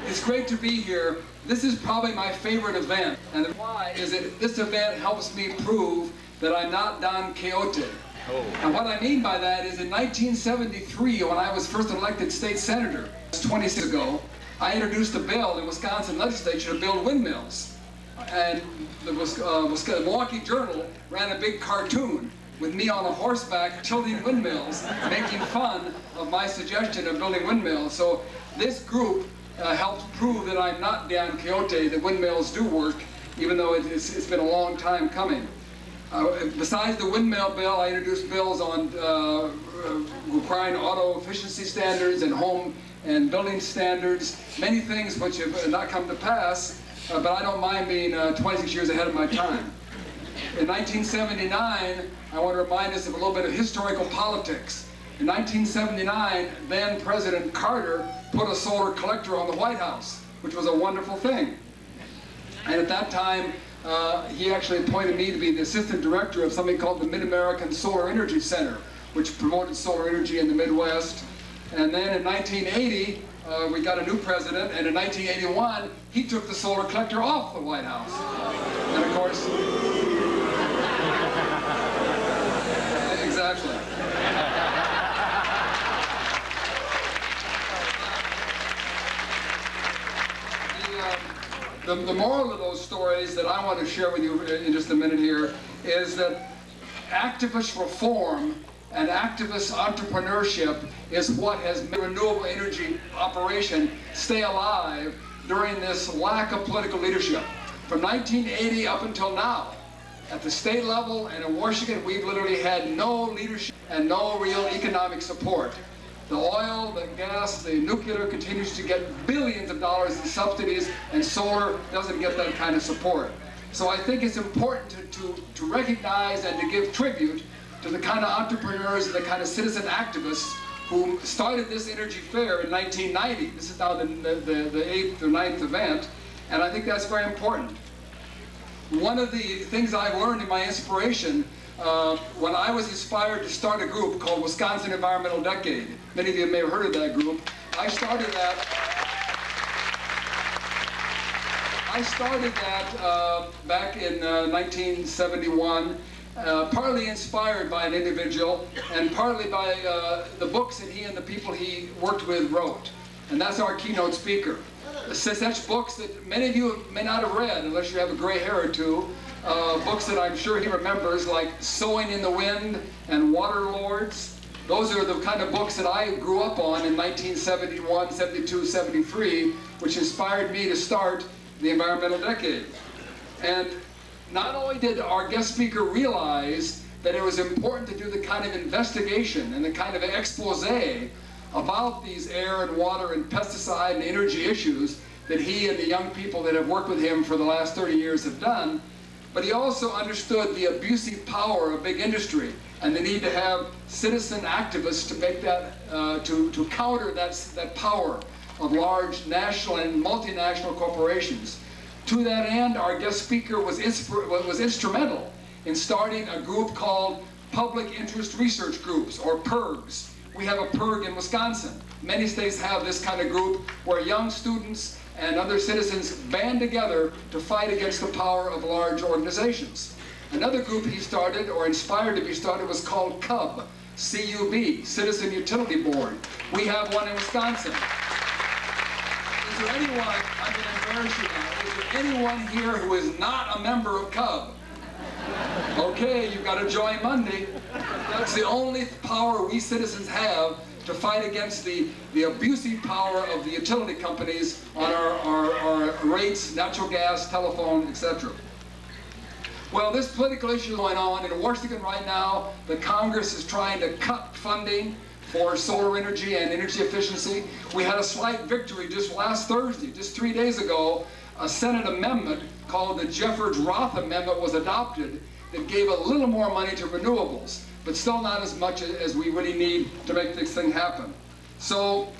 It's great to be here. This is probably my favorite event, and why is that this event helps me prove that I'm not Don Quixote. And what I mean by that is in 1973, when I was first elected state senator, 20 years ago, I introduced a bill in the Wisconsin legislature to build windmills. And the Milwaukee Journal ran a big cartoon with me on a horseback tilting windmills, making fun of my suggestion of building windmills. So this group helps prove that I'm not Don Quixote, that windmills do work, even though it's been a long time coming. Besides the windmill bill, I introduced bills on requiring auto efficiency standards and home and building standards, many things which have not come to pass, but I don't mind being 26 years ahead of my time. In 1979, I want to remind us of a little bit of historical politics. In 1979, then President Carter put a solar collector on the White House, which was a wonderful thing. And at that time, he actually appointed me to be the assistant director of something called the Mid-American Solar Energy Center, which promoted solar energy in the Midwest. And then in 1980, we got a new president, and in 1981, he took the solar collector off the White House. And of course, exactly. The moral of those stories that I want to share with you in just a minute here is that activist reform and activist entrepreneurship is what has made renewable energy operation stay alive during this lack of political leadership. From 1980 up until now, at the state level and in Washington, we've literally had no leadership and no real economic support. The oil, the gas, the nuclear continues to get billions of dollars in subsidies, and solar doesn't get that kind of support. So I think it's important to recognize and to give tribute to the kind of entrepreneurs and the kind of citizen activists who started this energy fair in 1990. This is now the 8th or 9th event, and I think that's very important. One of the things I've learned in my inspiration, when I was inspired to start a group called Wisconsin Environmental Decade, many of you may have heard of that group. I started that back in 1971, partly inspired by an individual and partly by the books that he and the people he worked with wrote. And that's our keynote speaker. Such books that many of you may not have read unless you have a gray hair or two. Books that I'm sure he remembers, like Sowing in the Wind and Water Lords. Those are the kind of books that I grew up on in 1971, 72, 73, which inspired me to start the Environmental Decade. And not only did our guest speaker realize that it was important to do the kind of investigation and the kind of expose about these air and water and pesticide and energy issues that he and the young people that have worked with him for the last 30 years have done, but he also understood the abusive power of big industry and the need to have citizen activists to make that, to counter that power of large national and multinational corporations. To that end, our guest speaker was instrumental in starting a group called Public Interest Research Groups, or PIRGs. We have a PIRG in Wisconsin. Many states have this kind of group where young students and other citizens band together to fight against the power of large organizations. Another group he started, or inspired to be started, was called CUB, C-U-B, Citizen Utility Board. We have one in Wisconsin. Is there anyone, I'm going to embarrass you now, is there anyone here who is not a member of CUB? Okay, you've got to join Monday. That's the only power we citizens have to fight against the abusive power of the utility companies on our rates, natural gas, telephone, etc. Well, this political issue is going on in Washington right now. The Congress is trying to cut funding for solar energy and energy efficiency. We had a slight victory just last Thursday, just 3 days ago. A Senate amendment called the Jeffords-Roth Amendment was adopted that gave a little more money to renewables, but still not as much as we really need to make this thing happen. So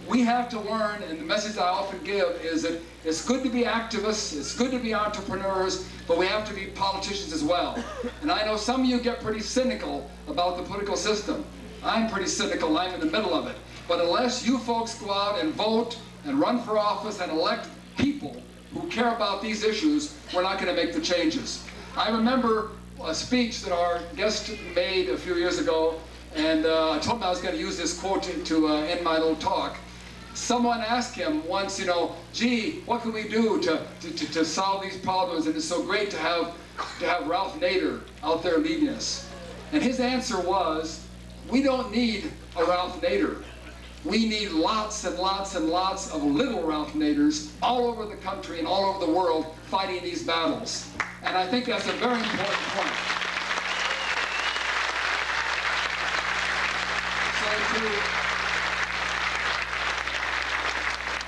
we have to learn, and the message I often give is that it's good to be activists, it's good to be entrepreneurs, but we have to be politicians as well. And I know some of you get pretty cynical about the political system. I'm pretty cynical, I'm in the middle of it. But unless you folks go out and vote and run for office and elect people who care about these issues, we're not going to make the changes. I remember a speech that our guest made a few years ago, and I told him I was going to use this quote to end my little talk. Someone asked him once, you know, gee, what can we do to solve these problems? And it's so great to have Ralph Nader out there leading us. And his answer was, we don't need a Ralph Nader. We need lots and lots and lots of little Ralph Naders all over the country and all over the world fighting these battles. And I think that's a very important point.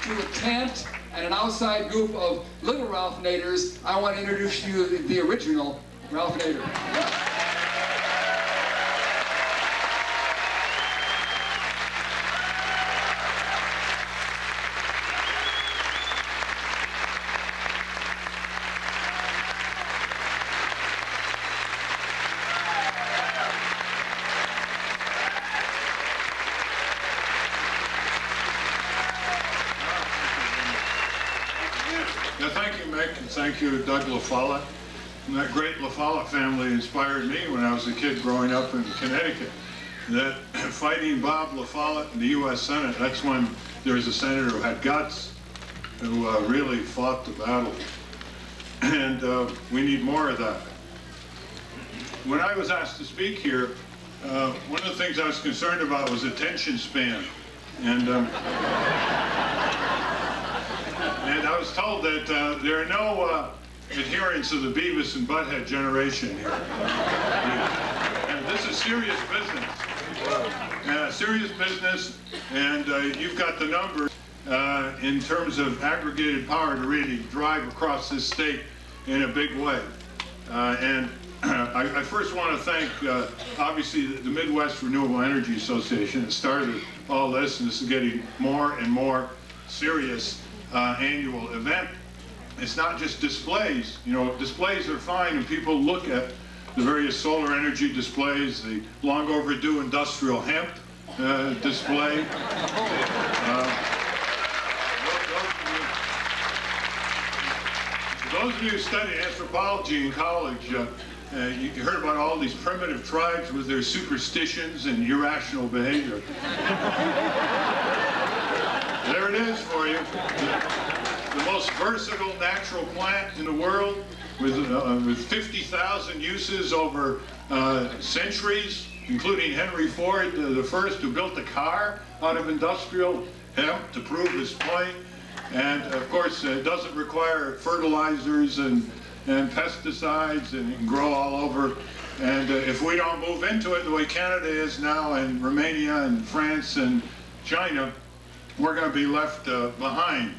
So to a tent and an outside group of little Ralph Naders, I want to introduce you to the original Ralph Nader. Thank you, Doug LaFollette. And that great LaFollette family inspired me when I was a kid growing up in Connecticut. That fighting Bob LaFollette in the U.S. Senate, that's when there was a senator who had guts, who really fought the battle. And we need more of that. When I was asked to speak here, one of the things I was concerned about was attention span. And I was told that there are no adherents of the Beavis and Butthead generation here. And this is serious business. Serious business, and you've got the numbers in terms of aggregated power to really drive across this state in a big way. I first want to thank, obviously, the Midwest Renewable Energy Association that started all this, and this is getting more and more serious annual event. It's not just displays. You know, displays are fine, and people look at the various solar energy displays, the long overdue industrial hemp display. Those of you who study anthropology in college, you heard about all these primitive tribes with their superstitions and irrational behavior. There it is for you. The most versatile natural plant in the world with 50,000 uses over centuries, including Henry Ford, the first who built a car out of industrial hemp to prove his point. And of course, it doesn't require fertilizers and pesticides, and it can grow all over. And if we don't move into it the way Canada is now, and Romania and France and China, we're going to be left behind.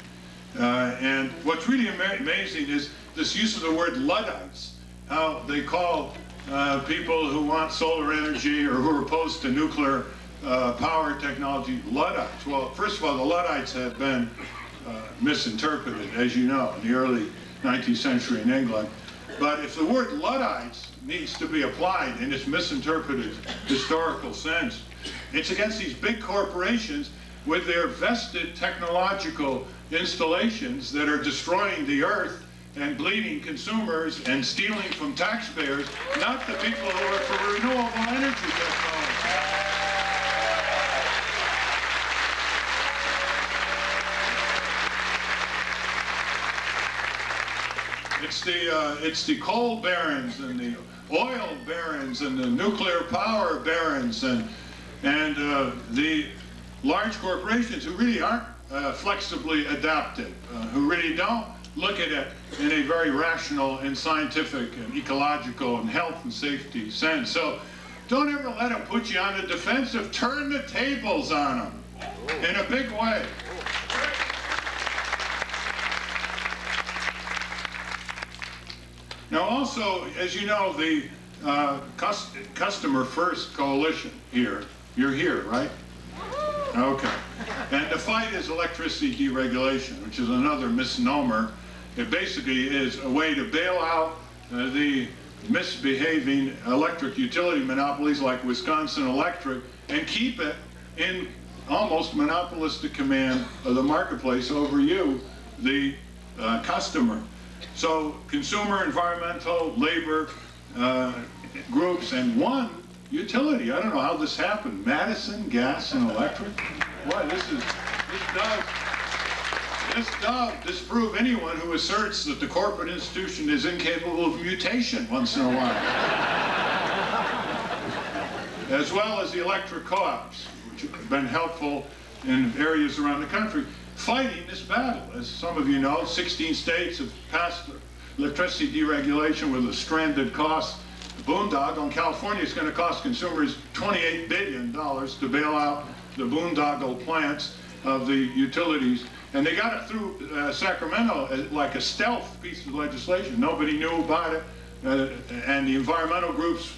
And what's really amazing is this use of the word Luddites, how they call people who want solar energy or who are opposed to nuclear power technology Luddites. Well, first of all, the Luddites have been misinterpreted, as you know, in the early 19th century in England. But if the word Luddites needs to be applied in its misinterpreted historical sense, it's against these big corporations with their vested technological installations that are destroying the earth and bleeding consumers and stealing from taxpayers, not the people who are for renewable energy technology. It's the coal barons and the oil barons and the nuclear power barons and the large corporations who really aren't flexibly adapted, who really don't look at it in a very rational and scientific and ecological and health and safety sense. So don't ever let them put you on the defensive. Turn the tables on them in a big way. Now also, as you know, the Customer First Coalition here, you're here, right? Okay. And the fight is electricity deregulation, which is another misnomer. It basically is a way to bail out the misbehaving electric utility monopolies like Wisconsin Electric and keep it in almost monopolistic command of the marketplace over you, the customer. So consumer, environmental, labor groups, and one utility. I don't know how this happened. Madison Gas and Electric? Boy, this does disprove anyone who asserts that the corporate institution is incapable of mutation once in a while. As well as the electric co-ops, which have been helpful in areas around the country, fighting this battle. As some of you know, 16 states have passed electricity deregulation with a stranded cost. The boondoggle in California is going to cost consumers $28 billion to bail out the boondoggle plants of the utilities. And they got it through Sacramento like a stealth piece of legislation. Nobody knew about it. And the environmental groups,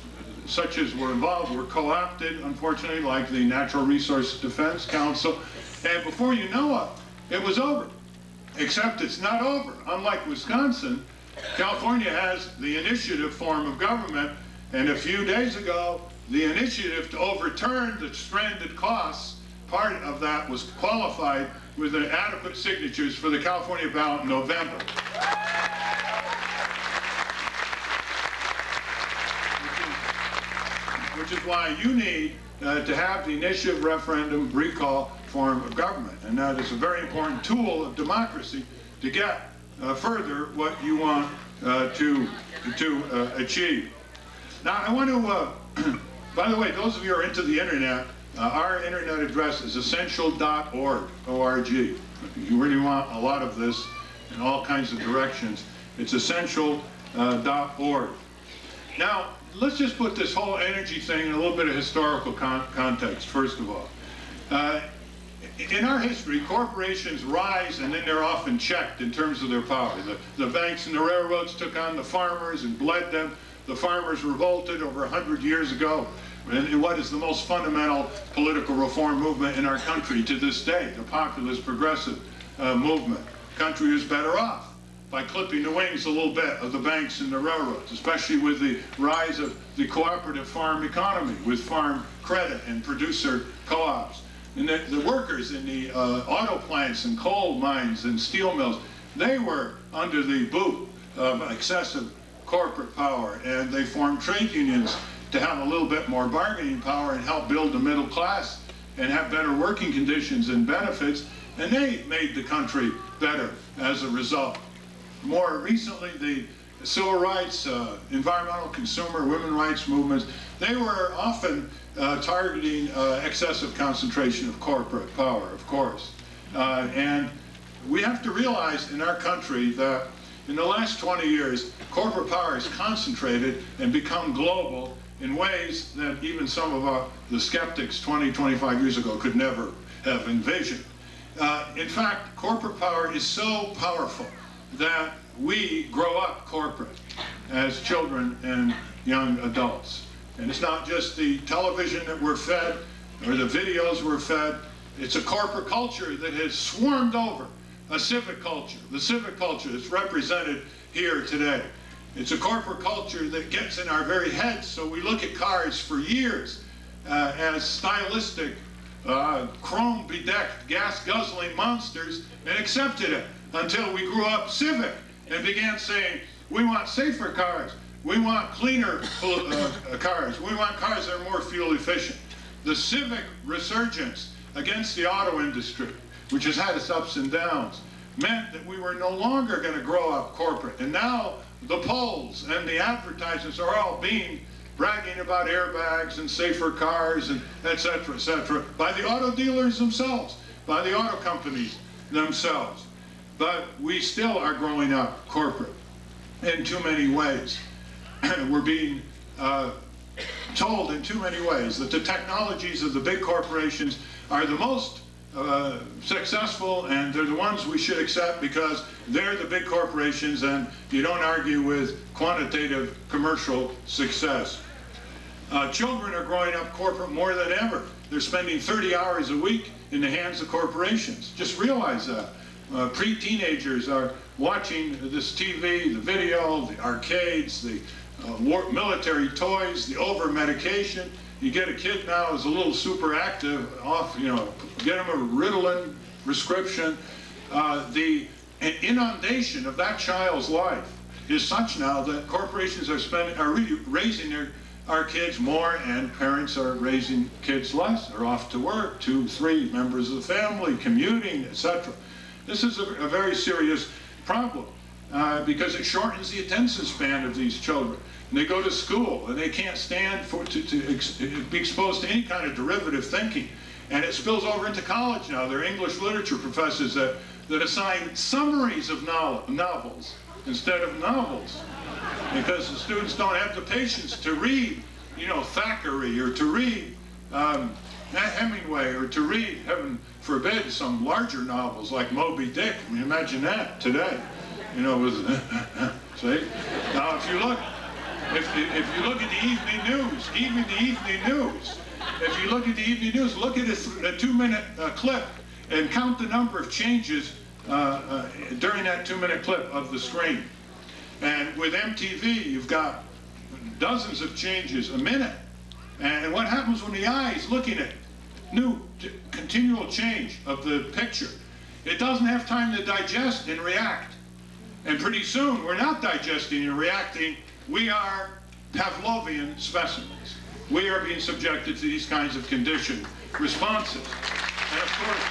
such as were involved, were co-opted, unfortunately, like the Natural Resource Defense Council. And before you know it, it was over. Except it's not over. Unlike Wisconsin, California has the initiative form of government, and a few days ago, the initiative to overturn the stranded costs, part of that was qualified with the adequate signatures for the California ballot in November. Which is why you need to have the initiative, referendum, recall form of government. And that is a very important tool of democracy to get further what you want to achieve. Now, I want to, by the way, those of you who are into the internet, our internet address is essential.org, O-R-G. If you really want a lot of this in all kinds of directions, it's essential.org. Now, let's just put this whole energy thing in a little bit of historical context, first of all. In our history, corporations rise and then they're often checked in terms of their power. The banks and the railroads took on the farmers and bled them. The farmers revolted over 100 years ago in what is the most fundamental political reform movement in our country to this day, the populist progressive movement. The country is better off by clipping the wings a little bit of the banks and the railroads, especially with the rise of the cooperative farm economy with farm credit and producer co-ops. And the workers in the auto plants and coal mines and steel mills, they were under the boot of excessive corporate power, and they formed trade unions to have a little bit more bargaining power and help build the middle class and have better working conditions and benefits, and they made the country better as a result. More recently, the civil rights, environmental, consumer, women's rights movements, they were often targeting excessive concentration of corporate power, of course. And we have to realize in our country that in the last 20 years, corporate power has concentrated and become global in ways that even some of the skeptics 20, 25 years ago could never have envisioned. In fact, corporate power is so powerful that we grow up corporate as children and young adults. And it's not just the television that we're fed or the videos we're fed. It's a corporate culture that has swarmed over a civic culture, the civic culture that's represented here today. It's a corporate culture that gets in our very heads, so we look at cars for years as stylistic, chrome-bedecked, gas-guzzling monsters and accepted it until we grew up civic and began saying, we want safer cars, we want cleaner cars, we want cars that are more fuel efficient. The civic resurgence against the auto industry, which has had its ups and downs, meant that we were no longer going to grow up corporate. And now the polls and the advertisements are all bragging about airbags and safer cars and et cetera, by the auto dealers themselves, by the auto companies themselves. But we still are growing up corporate in too many ways. We're being told in too many ways that the technologies of the big corporations are the most successful, and they're the ones we should accept because they're the big corporations and you don't argue with quantitative commercial success. Children are growing up corporate more than ever. They're spending 30 hours a week in the hands of corporations. Just realize that. Pre-teenagers are watching this TV, the video, the arcades, the military toys, the over-medication, You get a kid now who's a little super active, off, you know, get him a Ritalin prescription. The inundation of that child's life is such now that corporations are really raising our kids more, and parents are raising kids less. They're off to work, 2, 3 members of the family, commuting, etc. This is a very serious problem because it shortens the attention span of these children. And they go to school and they can't stand to be exposed to any kind of derivative thinking. And it spills over into college now. There are English literature professors that assign summaries of novels instead of novels, because the students don't have the patience to read, you know, Thackeray, or to read Hemingway, or to read, heaven forbid, some larger novels like Moby Dick. I mean, imagine that today, you know, with see. Now, if you look at the evening news, if you look at the evening news, look at a 2-minute clip and count the number of changes during that 2-minute clip of the screen. And with MTV, you've got dozens of changes a minute. And what happens when the eye is looking at new, continual change of the picture? It doesn't have time to digest and react. And pretty soon, we're not digesting and reacting. We are Pavlovian specimens. We are being subjected to these kinds of conditioned responses. And of course,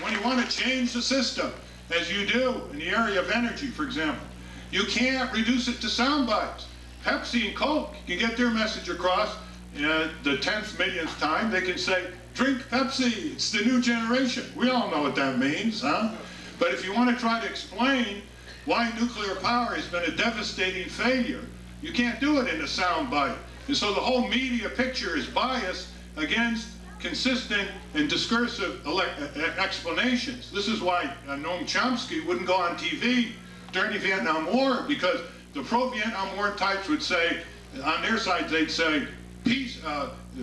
when you want to change the system, as you do in the area of energy, for example, you can't reduce it to sound bites. Pepsi and Coke can get their message across the 10th millionth time. They can say, drink Pepsi, it's the new generation. We all know what that means, huh? But if you want to try to explain why nuclear power has been a devastating failure, you can't do it in a sound bite. And so the whole media picture is biased against consistent and discursive explanations. This is why Noam Chomsky wouldn't go on TV during the Vietnam War, because the pro-Vietnam War types would say, on their side, they'd say, peace,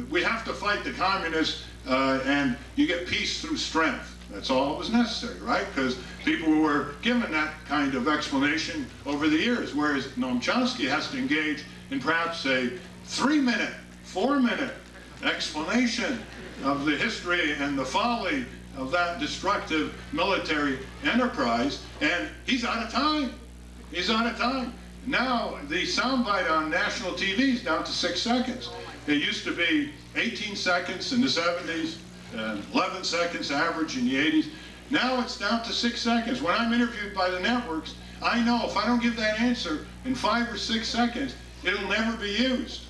we have to fight the communists, and you get peace through strength. That's all that was necessary, right? Because people were given that kind of explanation over the years, whereas Noam Chomsky has to engage in perhaps a 3-minute, 4-minute explanation of the history and the folly of that destructive military enterprise, and he's out of time. He's out of time. Now, the soundbite on national TV is down to 6 seconds. It used to be 18 seconds in the 70s, and 11 seconds average in the 80s. Now it's down to 6 seconds. When I'm interviewed by the networks, I know if I don't give that answer in 5 or 6 seconds, it'll never be used.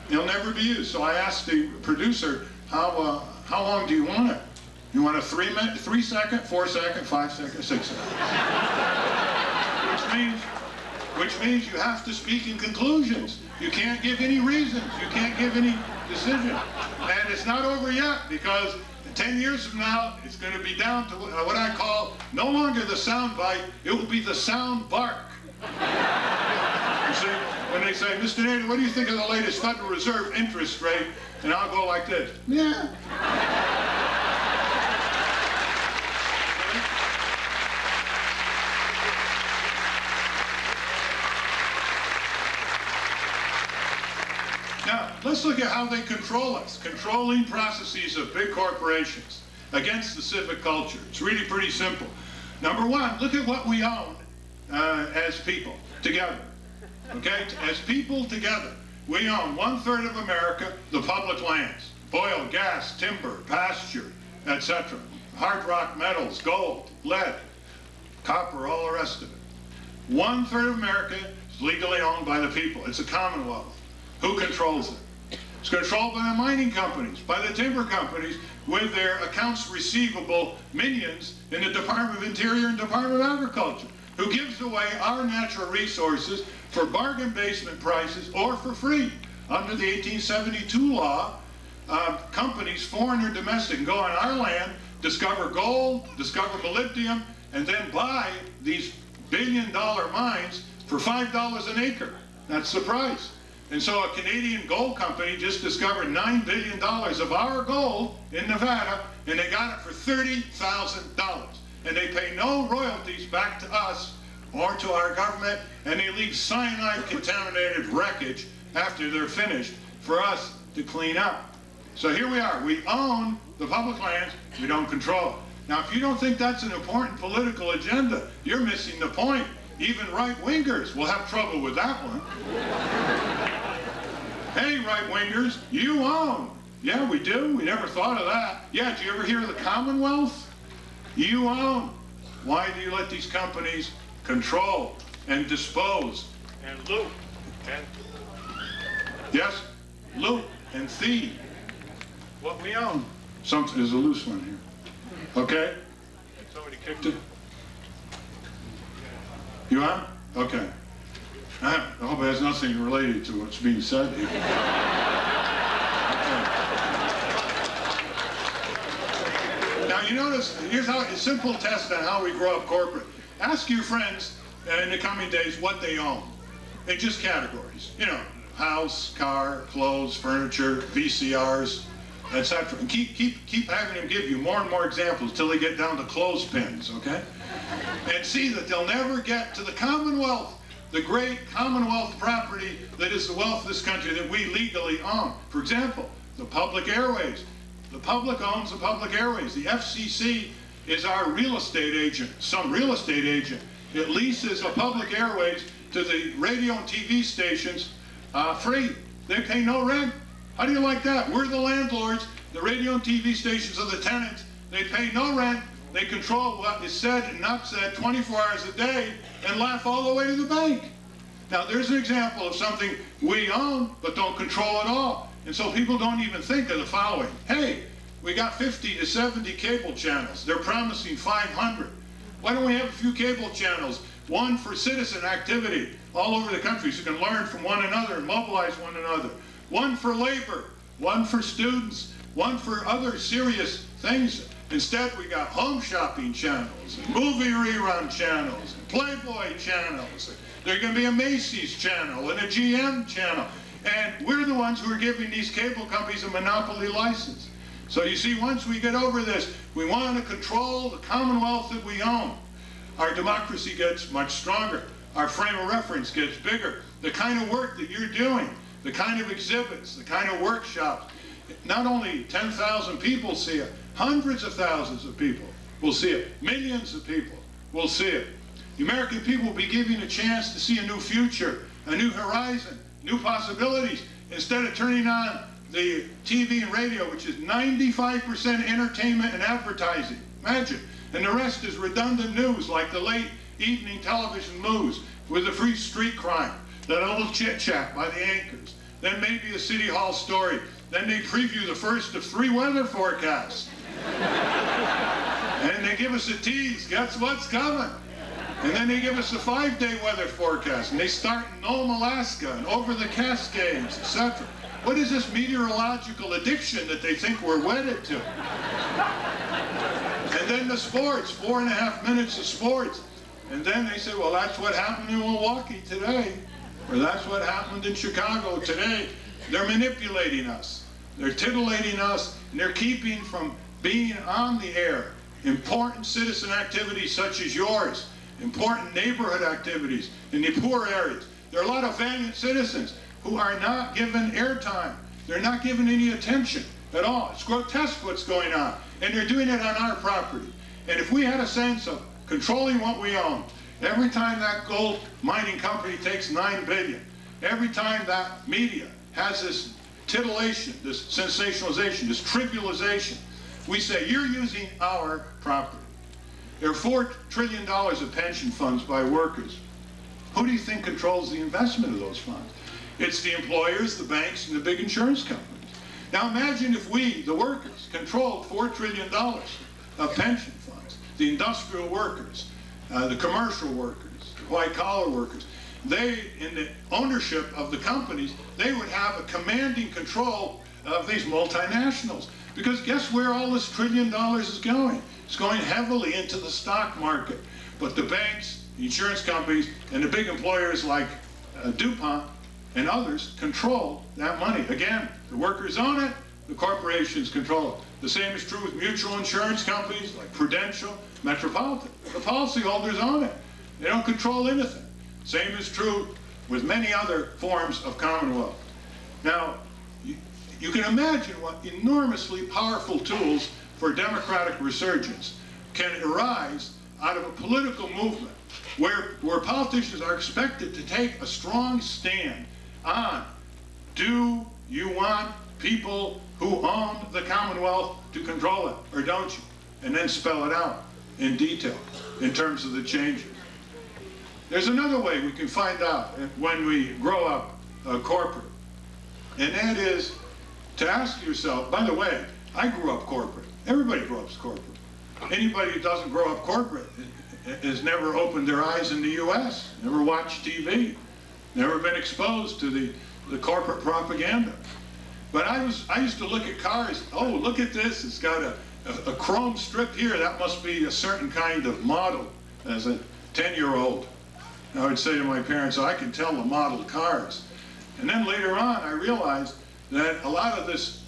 It'll never be used. So I asked the producer, how long do you want it? You want a 3 second, 4 second, 5 second, 6 second? Which means you have to speak in conclusions. You can't give any reasons. You can't give any decision. And it's not over yet, because 10 years from now, it's going to be down to what I call no longer the sound bite, it will be the sound bark. You see, when they say, Mr. Nader, what do you think of the latest Federal Reserve interest rate? And I'll go like this, yeah. Now, let's look at how they control us, controlling processes of big corporations against the civic culture. It's really pretty simple. Number one, look at what we own as people together. Okay, as people together, we own 1/3 of America, the public lands, oil, gas, timber, pasture, etc. Hard rock metals, gold, lead, copper, all the rest of it. 1/3 of America is legally owned by the people. It's a commonwealth. Who controls it? It's controlled by the mining companies, by the timber companies, with their accounts receivable minions in the Department of Interior and Department of Agriculture, who gives away our natural resources for bargain basement prices or for free. Under the 1872 law, companies, foreign or domestic, can go on our land, discover gold, discover molybdenum, and then buy these billion-dollar mines for $5 an acre. That's the price. And so a Canadian gold company just discovered $9 billion of our gold in Nevada, and they got it for $30,000. And they pay no royalties back to us or to our government, and they leave cyanide-contaminated wreckage after they're finished for us to clean up. So here we are. We own the public lands. We don't control. Now, if you don't think that's an important political agenda, you're missing the point. Even right-wingers will have trouble with that one. Hey, right-wingers, you own. Yeah, we do. We never thought of that. Yeah, did you ever hear of the Commonwealth? You own. Why do you let these companies control and dispose and loot and, yes, loot and thieve what we own? Something is a loose one here. Okay? Somebody kicked it. You on? Okay. I hope it has nothing related to what's being said here. Okay. Now you notice, here's how a simple test on how we grow up corporate. Ask your friends in the coming days what they own. In just categories. You know, house, car, clothes, furniture, VCRs, etc. And keep having them give you more and more examples till they get down to clothespins, okay? And see that they'll never get to the Commonwealth, the great Commonwealth property that is the wealth of this country that we legally own. For example, the public airways. The public owns the public airways. The FCC is our real estate agent, some real estate agent. It leases a public airways to the radio and TV stations free. They pay no rent. How do you like that? We're the landlords. The radio and TV stations are the tenants. They pay no rent. They control what is said and not said 24 hours a day and laugh all the way to the bank. Now, there's an example of something we own but don't control at all. And so people don't even think of the following. Hey, we got 50 to 70 cable channels. They're promising 500. Why don't we have a few cable channels? One for citizen activity all over the country so you can learn from one another and mobilize one another. One for labor, one for students, one for other serious things. Instead, we got home shopping channels, and movie rerun channels, and Playboy channels. There's going to be a Macy's channel and a GM channel. And we're the ones who are giving these cable companies a monopoly license. So you see, once we get over this, we want to control the Commonwealth that we own. Our democracy gets much stronger. Our frame of reference gets bigger. The kind of work that you're doing, the kind of exhibits, the kind of workshops, not only 10,000 people see it, hundreds of thousands of people will see it. Millions of people will see it. The American people will be given a chance to see a new future, a new horizon, new possibilities, instead of turning on the TV and radio, which is 95% entertainment and advertising. Imagine. And the rest is redundant news, like the late evening television news with the free street crime, that little chit-chat by the anchors. Then maybe a City Hall story. Then they preview the first of 3 weather forecasts. And they give us a tease. Guess what's coming? And then they give us a 5-day weather forecast. And they start in Nome, Alaska, and over the Cascades, etc. What is this meteorological addiction that they think we're wedded to? And then the sports, 4.5 minutes of sports. And then they say, well, that's what happened in Milwaukee today. Or that's what happened in Chicago today. They're manipulating us. They're titillating us, and they're keeping from being on the air important citizen activities such as yours, important neighborhood activities in the poor areas. There are a lot of valiant citizens who are not given airtime. They're not given any attention at all. It's grotesque what's going on, and they're doing it on our property. And if we had a sense of controlling what we own, every time that gold mining company takes $9 billion, every time that media has this titillation, this sensationalization, this trivialization, we say, you're using our property. There are $4 trillion of pension funds by workers. Who do you think controls the investment of those funds? It's the employers, the banks, and the big insurance companies. Now imagine if we, the workers, controlled $4 trillion of pension funds, the industrial workers, the commercial workers, the white-collar workers. They, in the ownership of the companies, they would have a commanding control of these multinationals. Because guess where all this $1 trillion is going? It's going heavily into the stock market. But the banks, the insurance companies, and the big employers like DuPont and others control that money. Again, the workers own it, the corporations control it. The same is true with mutual insurance companies like Prudential, Metropolitan. The policyholders own it. They don't control anything. Same is true with many other forms of commonwealth. Now, you can imagine what enormously powerful tools for democratic resurgence can arise out of a political movement where politicians are expected to take a strong stand on, do you want people who own the Commonwealth to control it, or don't you? And then spell it out in detail in terms of the changes. There's another way we can find out when we grow up corporate, and that is to ask yourself, by the way, I grew up corporate. Everybody grew up corporate. Anybody who doesn't grow up corporate has never opened their eyes in the U.S., never watched TV, never been exposed to the corporate propaganda. But I used to look at cars. Oh, look at this. It's got a chrome strip here. That must be a certain kind of model. As a 10-year-old, I would say to my parents, oh, I can tell the model cars. And then later on, I realized that a lot of this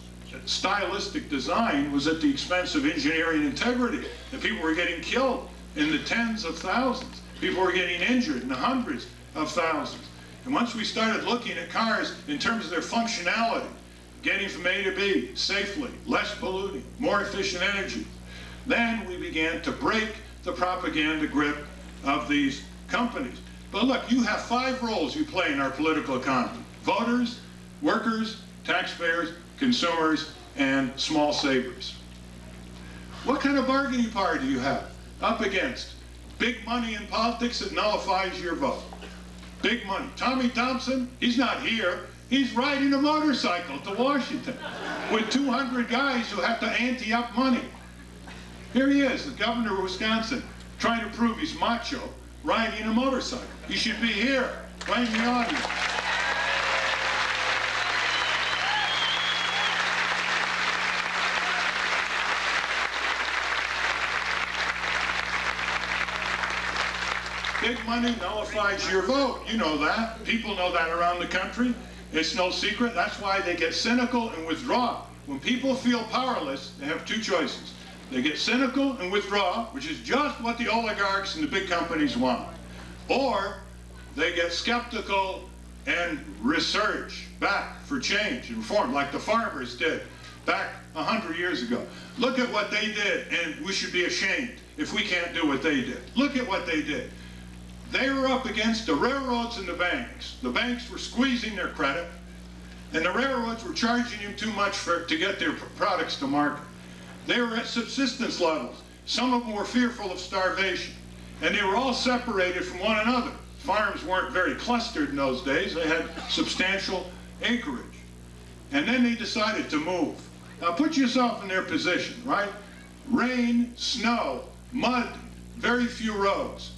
stylistic design was at the expense of engineering integrity. That people were getting killed in the tens of thousands. People were getting injured in the hundreds of thousands. And once we started looking at cars in terms of their functionality, getting from A to B safely, less polluting, more efficient energy, then we began to break the propaganda grip of these companies. But look, you have 5 roles you play in our political economy: voters, workers, taxpayers, consumers, and small savers. What kind of bargaining power do you have up against big money in politics that nullifies your vote? Big money. Tommy Thompson, he's not here. He's riding a motorcycle to Washington with 200 guys who have to ante up money. Here he is, the governor of Wisconsin, trying to prove he's macho, riding a motorcycle. He should be here, right in the audience. Big money nullifies your vote. You know that. People know that around the country. It's no secret. That's why they get cynical and withdraw. When people feel powerless, they have 2 choices. They get cynical and withdraw, which is just what the oligarchs and the big companies want. Or they get skeptical and resurge back for change and reform, like the farmers did back 100 years ago. Look at what they did, and we should be ashamed if we can't do what they did. Look at what they did. They were up against the railroads and the banks. The banks were squeezing their credit, and the railroads were charging them too much to get their products to market. They were at subsistence levels. Some of them were fearful of starvation, and they were all separated from one another. Farms weren't very clustered in those days. They had substantial acreage. And then they decided to move. Now put yourself in their position, right? Rain, snow, mud, very few roads.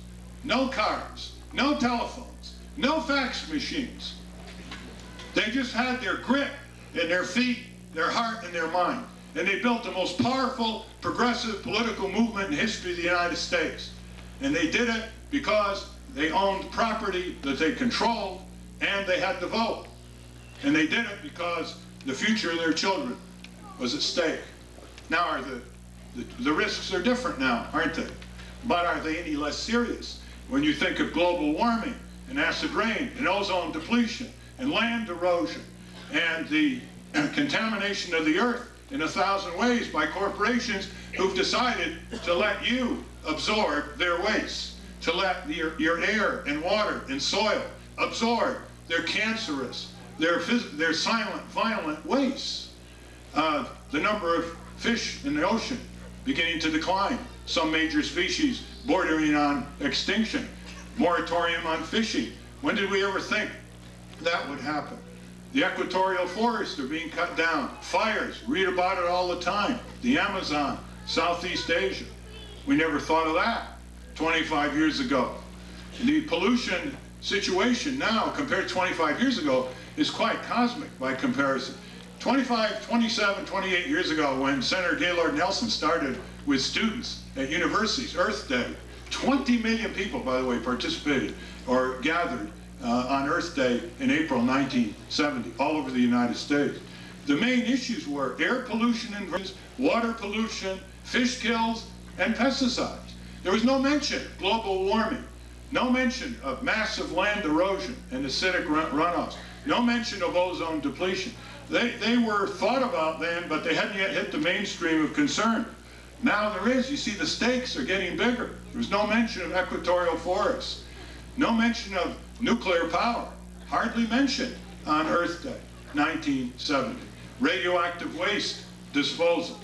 No cars, no telephones, no fax machines. They just had their grit in their feet, their heart, and their mind. And they built the most powerful, progressive political movement in history of the United States. And they did it because they owned property that they controlled, and they had the vote. And they did it because the future of their children was at stake. Now, the risks are different now, aren't they? But are they any less serious? When you think of global warming and acid rain and ozone depletion and land erosion and the contamination of the earth in 1,000 ways by corporations who've decided to let you absorb their waste, to let your air and water and soil absorb their cancerous, their silent, violent waste. The number of fish in the ocean beginning to decline. Some major species bordering on extinction. Moratorium on fishing. When did we ever think that would happen? The equatorial forests are being cut down. Fires, read about it all the time. The Amazon, Southeast Asia. We never thought of that 25 years ago. The pollution situation now, compared to 25 years ago, is quite cosmic by comparison. 25, 27, 28 years ago, when Senator Gaylord Nelson started with students at universities, Earth Day, 20 million people, by the way, participated or gathered on Earth Day in April 1970, all over the United States. The main issues were air pollution and water pollution, fish kills, and pesticides. There was no mention of global warming, No mention of massive land erosion and acidic runoffs. No mention of ozone depletion. They were thought about then, but they hadn't yet hit the mainstream of concern. Now there is. You see, the stakes are getting bigger. There's no mention of equatorial forests. No mention of nuclear power. Hardly mentioned on Earth Day, 1970. Radioactive waste disposal.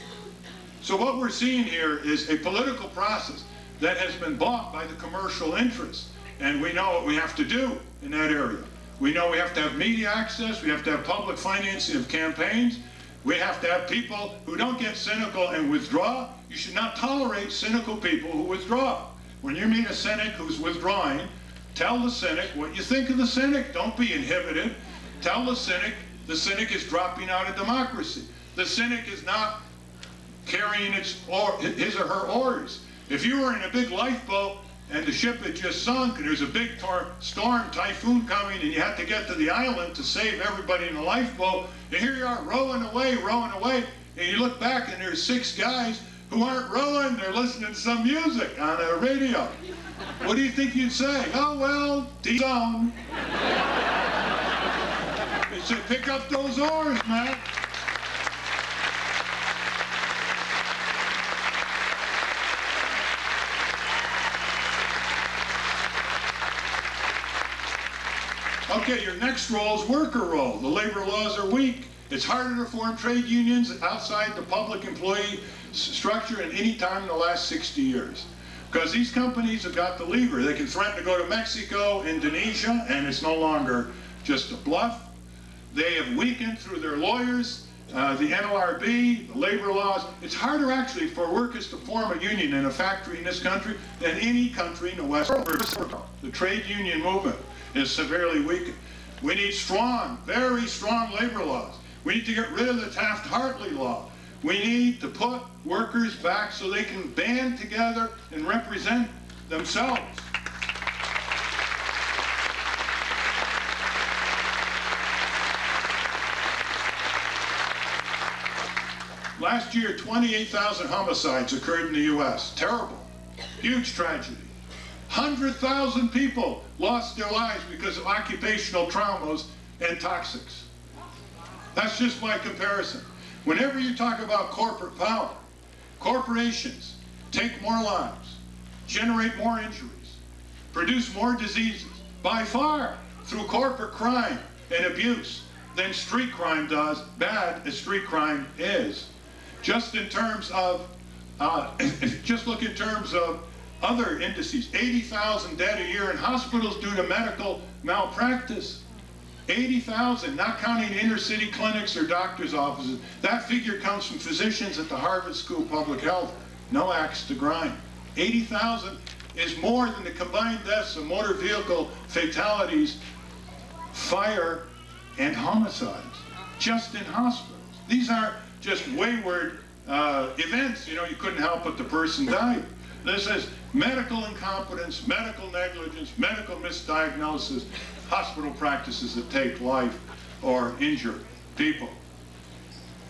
So what we're seeing here is a political process that has been bought by the commercial interests. And we know what we have to do in that area. We know we have to have media access, we have to have public financing of campaigns, we have to have people who don't get cynical and withdraw. You should not tolerate cynical people who withdraw. When you meet a cynic who's withdrawing, tell the cynic what you think of the cynic. Don't be inhibited. Tell the cynic is dropping out of democracy. The cynic is not carrying his or her oars. If you were in a big lifeboat and the ship had just sunk and there's a big storm, typhoon coming, and you had to get to the island to save everybody in the lifeboat, and here you are rowing away, and you look back and there's 6 guys who aren't rowing, they're listening to some music on a radio. What do you think you'd say? Oh, well, D-zone. They say, pick up those oars, man. Okay, your next role is worker role. The labor laws are weak. It's harder to form trade unions outside the public employee structure than any time in the last 60 years. Because these companies have got the lever. They can threaten to go to Mexico, Indonesia, and it's no longer just a bluff. They have weakened through their lawyers, the NLRB, the labor laws. It's harder actually for workers to form a union in a factory in this country than any country in the Western world. The trade union movement is severely weakened. We need strong, very strong labor laws. We need to get rid of the Taft-Hartley law. We need to put workers back so they can band together and represent themselves. Last year, 28,000 homicides occurred in the U.S. Terrible. Huge tragedy. 100,000 people lost their lives because of occupational traumas and toxics. That's just by comparison. Whenever you talk about corporate power, corporations take more lives, generate more injuries, produce more diseases, by far, through corporate crime and abuse, than street crime does, bad as street crime is. Just in terms of, just look in terms of other indices, 80,000 dead a year in hospitals due to medical malpractice. 80,000, not counting inner city clinics or doctor's offices. That figure comes from physicians at the Harvard School of Public Health. No axe to grind. 80,000 is more than the combined deaths of motor vehicle fatalities, fire, and homicides, just in hospitals. These aren't just wayward events. You know, you couldn't help but the person died. This is medical incompetence, medical negligence, medical misdiagnosis, hospital practices that take life or injure people.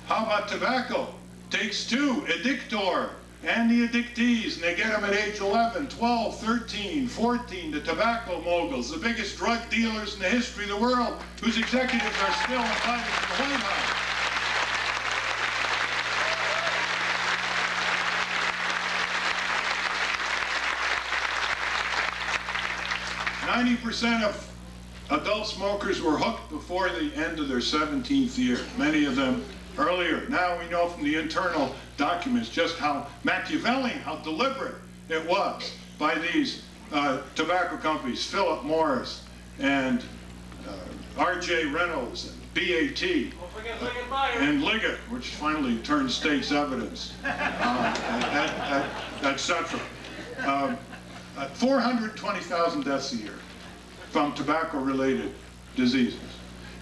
How about tobacco? Takes 2, addictor, and the addictees, and they get them at age 11, 12, 13, 14, the tobacco moguls, the biggest drug dealers in the history of the world, whose executives are still invited to the White House. % of adult smokers were hooked before the end of their 17th year, many of them earlier. Now we know from the internal documents just how Machiavellian, how deliberate it was by these tobacco companies, Philip Morris and R.J. Reynolds and BAT and Liggett, which finally turned state's evidence, etc. 420,000 deaths a year from tobacco-related diseases.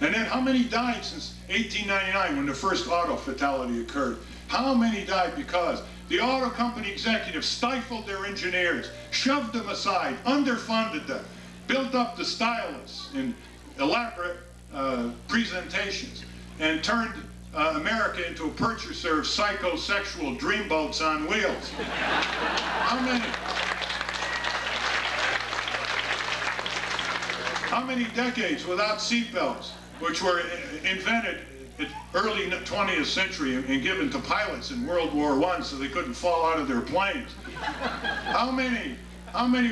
And then how many died since 1899 when the first auto fatality occurred? How many died because the auto company executives stifled their engineers, shoved them aside, underfunded them, built up the stylists in elaborate presentations, and turned America into a purchaser of psychosexual dreamboats on wheels? How many? How many decades without seatbelts, which were invented in early 20th century and given to pilots in World War I so they couldn't fall out of their planes? How many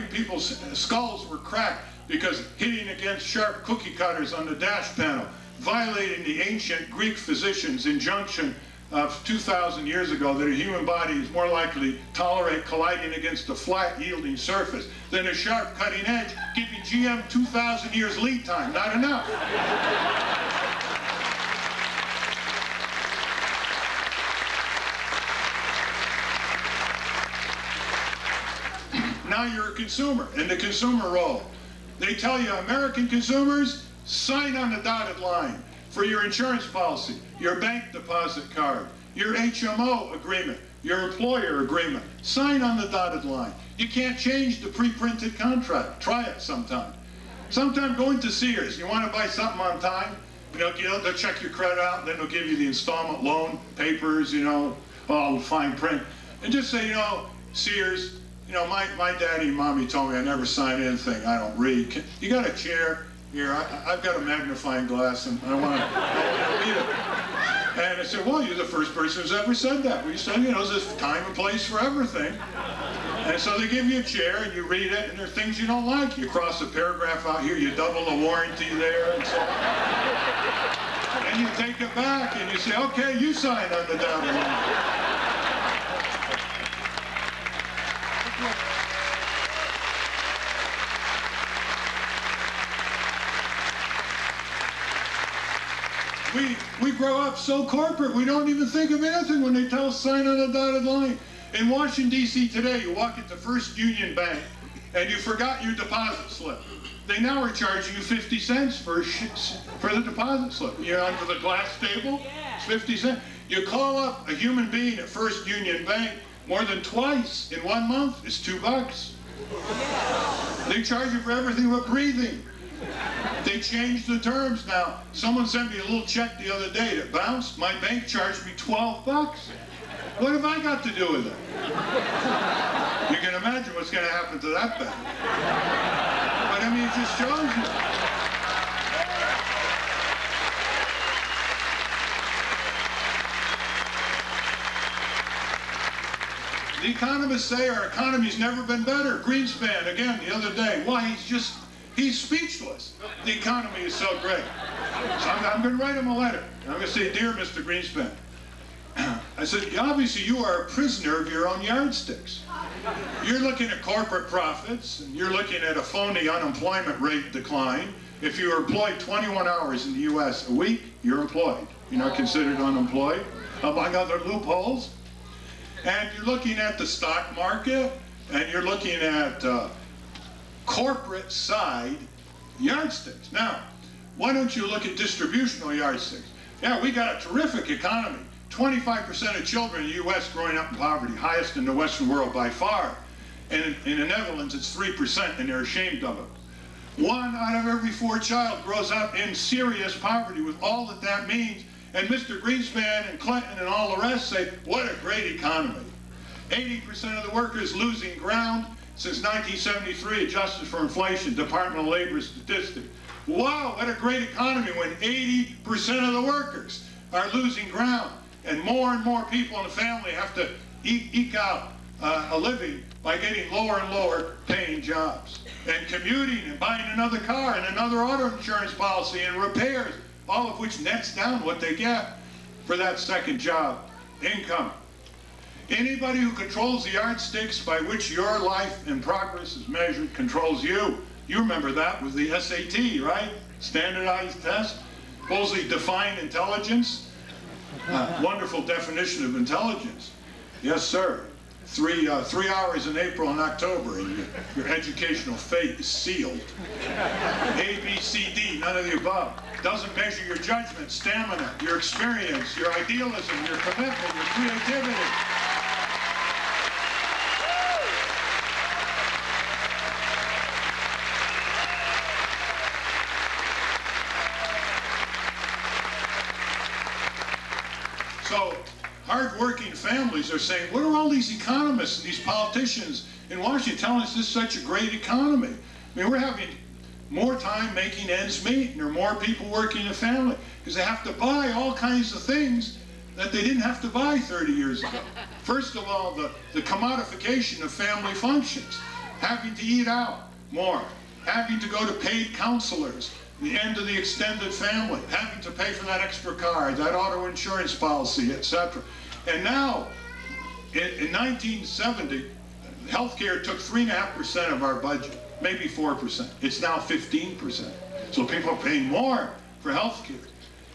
people's skulls were cracked because hitting against sharp cookie cutters on the dash panel, violating the ancient Greek physician's injunction of 2,000 years ago that a human body is more likely to tolerate colliding against a flat yielding surface than a sharp cutting edge, giving GM 2,000 years lead time. Not enough. Now you're a consumer, in the consumer role. They tell you, American consumers, sign on the dotted line for your insurance policy, your bank deposit card, your HMO agreement, your employer agreement. Sign on the dotted line. You can't change the pre-printed contract. Try it sometime. Sometime go into Sears. You want to buy something on time? They'll check your credit out, and then they'll give you the installment loan papers, all fine print. And just say, Sears, my daddy and mommy told me I never sign anything I don't read. You got a chair? Here, I've got a magnifying glass, and I want to read it. And I said, well, you're the first person who's ever said that. We said, there's a time and place for everything. And so they give you a chair, and you read it, and there are things you don't like. You cross a paragraph out here, you double the warranty there, and so on. And you take it back, and you say, okay, you sign on the dotted line. We grow up so corporate, we don't even think of anything when they tell us sign on the dotted line. In Washington, D.C. today, you walk into First Union Bank, and you forgot your deposit slip. They now are charging you 50 cents for the deposit slip. You're under the glass table, it's 50 cents. You call up a human being at First Union Bank more than twice in 1 month, it's $2. They charge you for everything but breathing. They changed the terms now. Someone sent me a little check the other day that bounced. My bank charged me $12. What have I got to do with it? You can imagine what's going to happen to that bank. But I mean, it just shows you. The economists say our economy's never been better. Greenspan, again, the other day. Why? He's speechless. The economy is so great. So I'm going to write him a letter. I'm going to say, dear Mr. Greenspan, I said, obviously you are a prisoner of your own yardsticks. You're looking at corporate profits, and you're looking at a phony unemployment rate decline. If you're employed 21 hours in the U.S. a week, you're employed. You're not considered unemployed, among other loopholes. And you're looking at the stock market, and you're looking at corporate side yardsticks. Now, why don't you look at distributional yardsticks? Yeah, we got a terrific economy. 25% of children in the U.S. growing up in poverty, highest in the Western world by far. And in the Netherlands, it's 3%, and they're ashamed of it. 1 out of every 4 child grows up in serious poverty with all that that means. And Mr. Greenspan and Clinton and all the rest say, what a great economy. 80% of the workers losing ground. Since 1973, adjusted for inflation, Department of Labor statistics. Wow, what a great economy when 80% of the workers are losing ground. And more people in the family have to eke out a living by getting lower and lower paying jobs. And commuting and buying another car and another auto insurance policy and repairs, all of which nets down what they get for that second job, income. Anybody who controls the yardsticks by which your life and progress is measured controls you. You remember that with the SAT, right? Standardized test. Supposedly define intelligence. Wonderful definition of intelligence. Yes, sir. 3 hours in April and October, and your educational fate is sealed. A, B, C, D, none of the above. Doesn't measure your judgment, stamina, your experience, your idealism, your commitment, your creativity. So, hard-working families are saying, what are all these economists and these politicians in Washington telling us this is such a great economy? I mean, we're having more time making ends meet, and there are more people working in the family because they have to buy all kinds of things that they didn't have to buy 30 years ago. First of all, the commodification of family functions, having to eat out more, having to go to paid counselors, the end of the extended family, having to pay for that extra car, that auto insurance policy, etc. And now, in 1970, healthcare took 3.5% of our budget, maybe 4%. It's now 15%. So people are paying more for healthcare.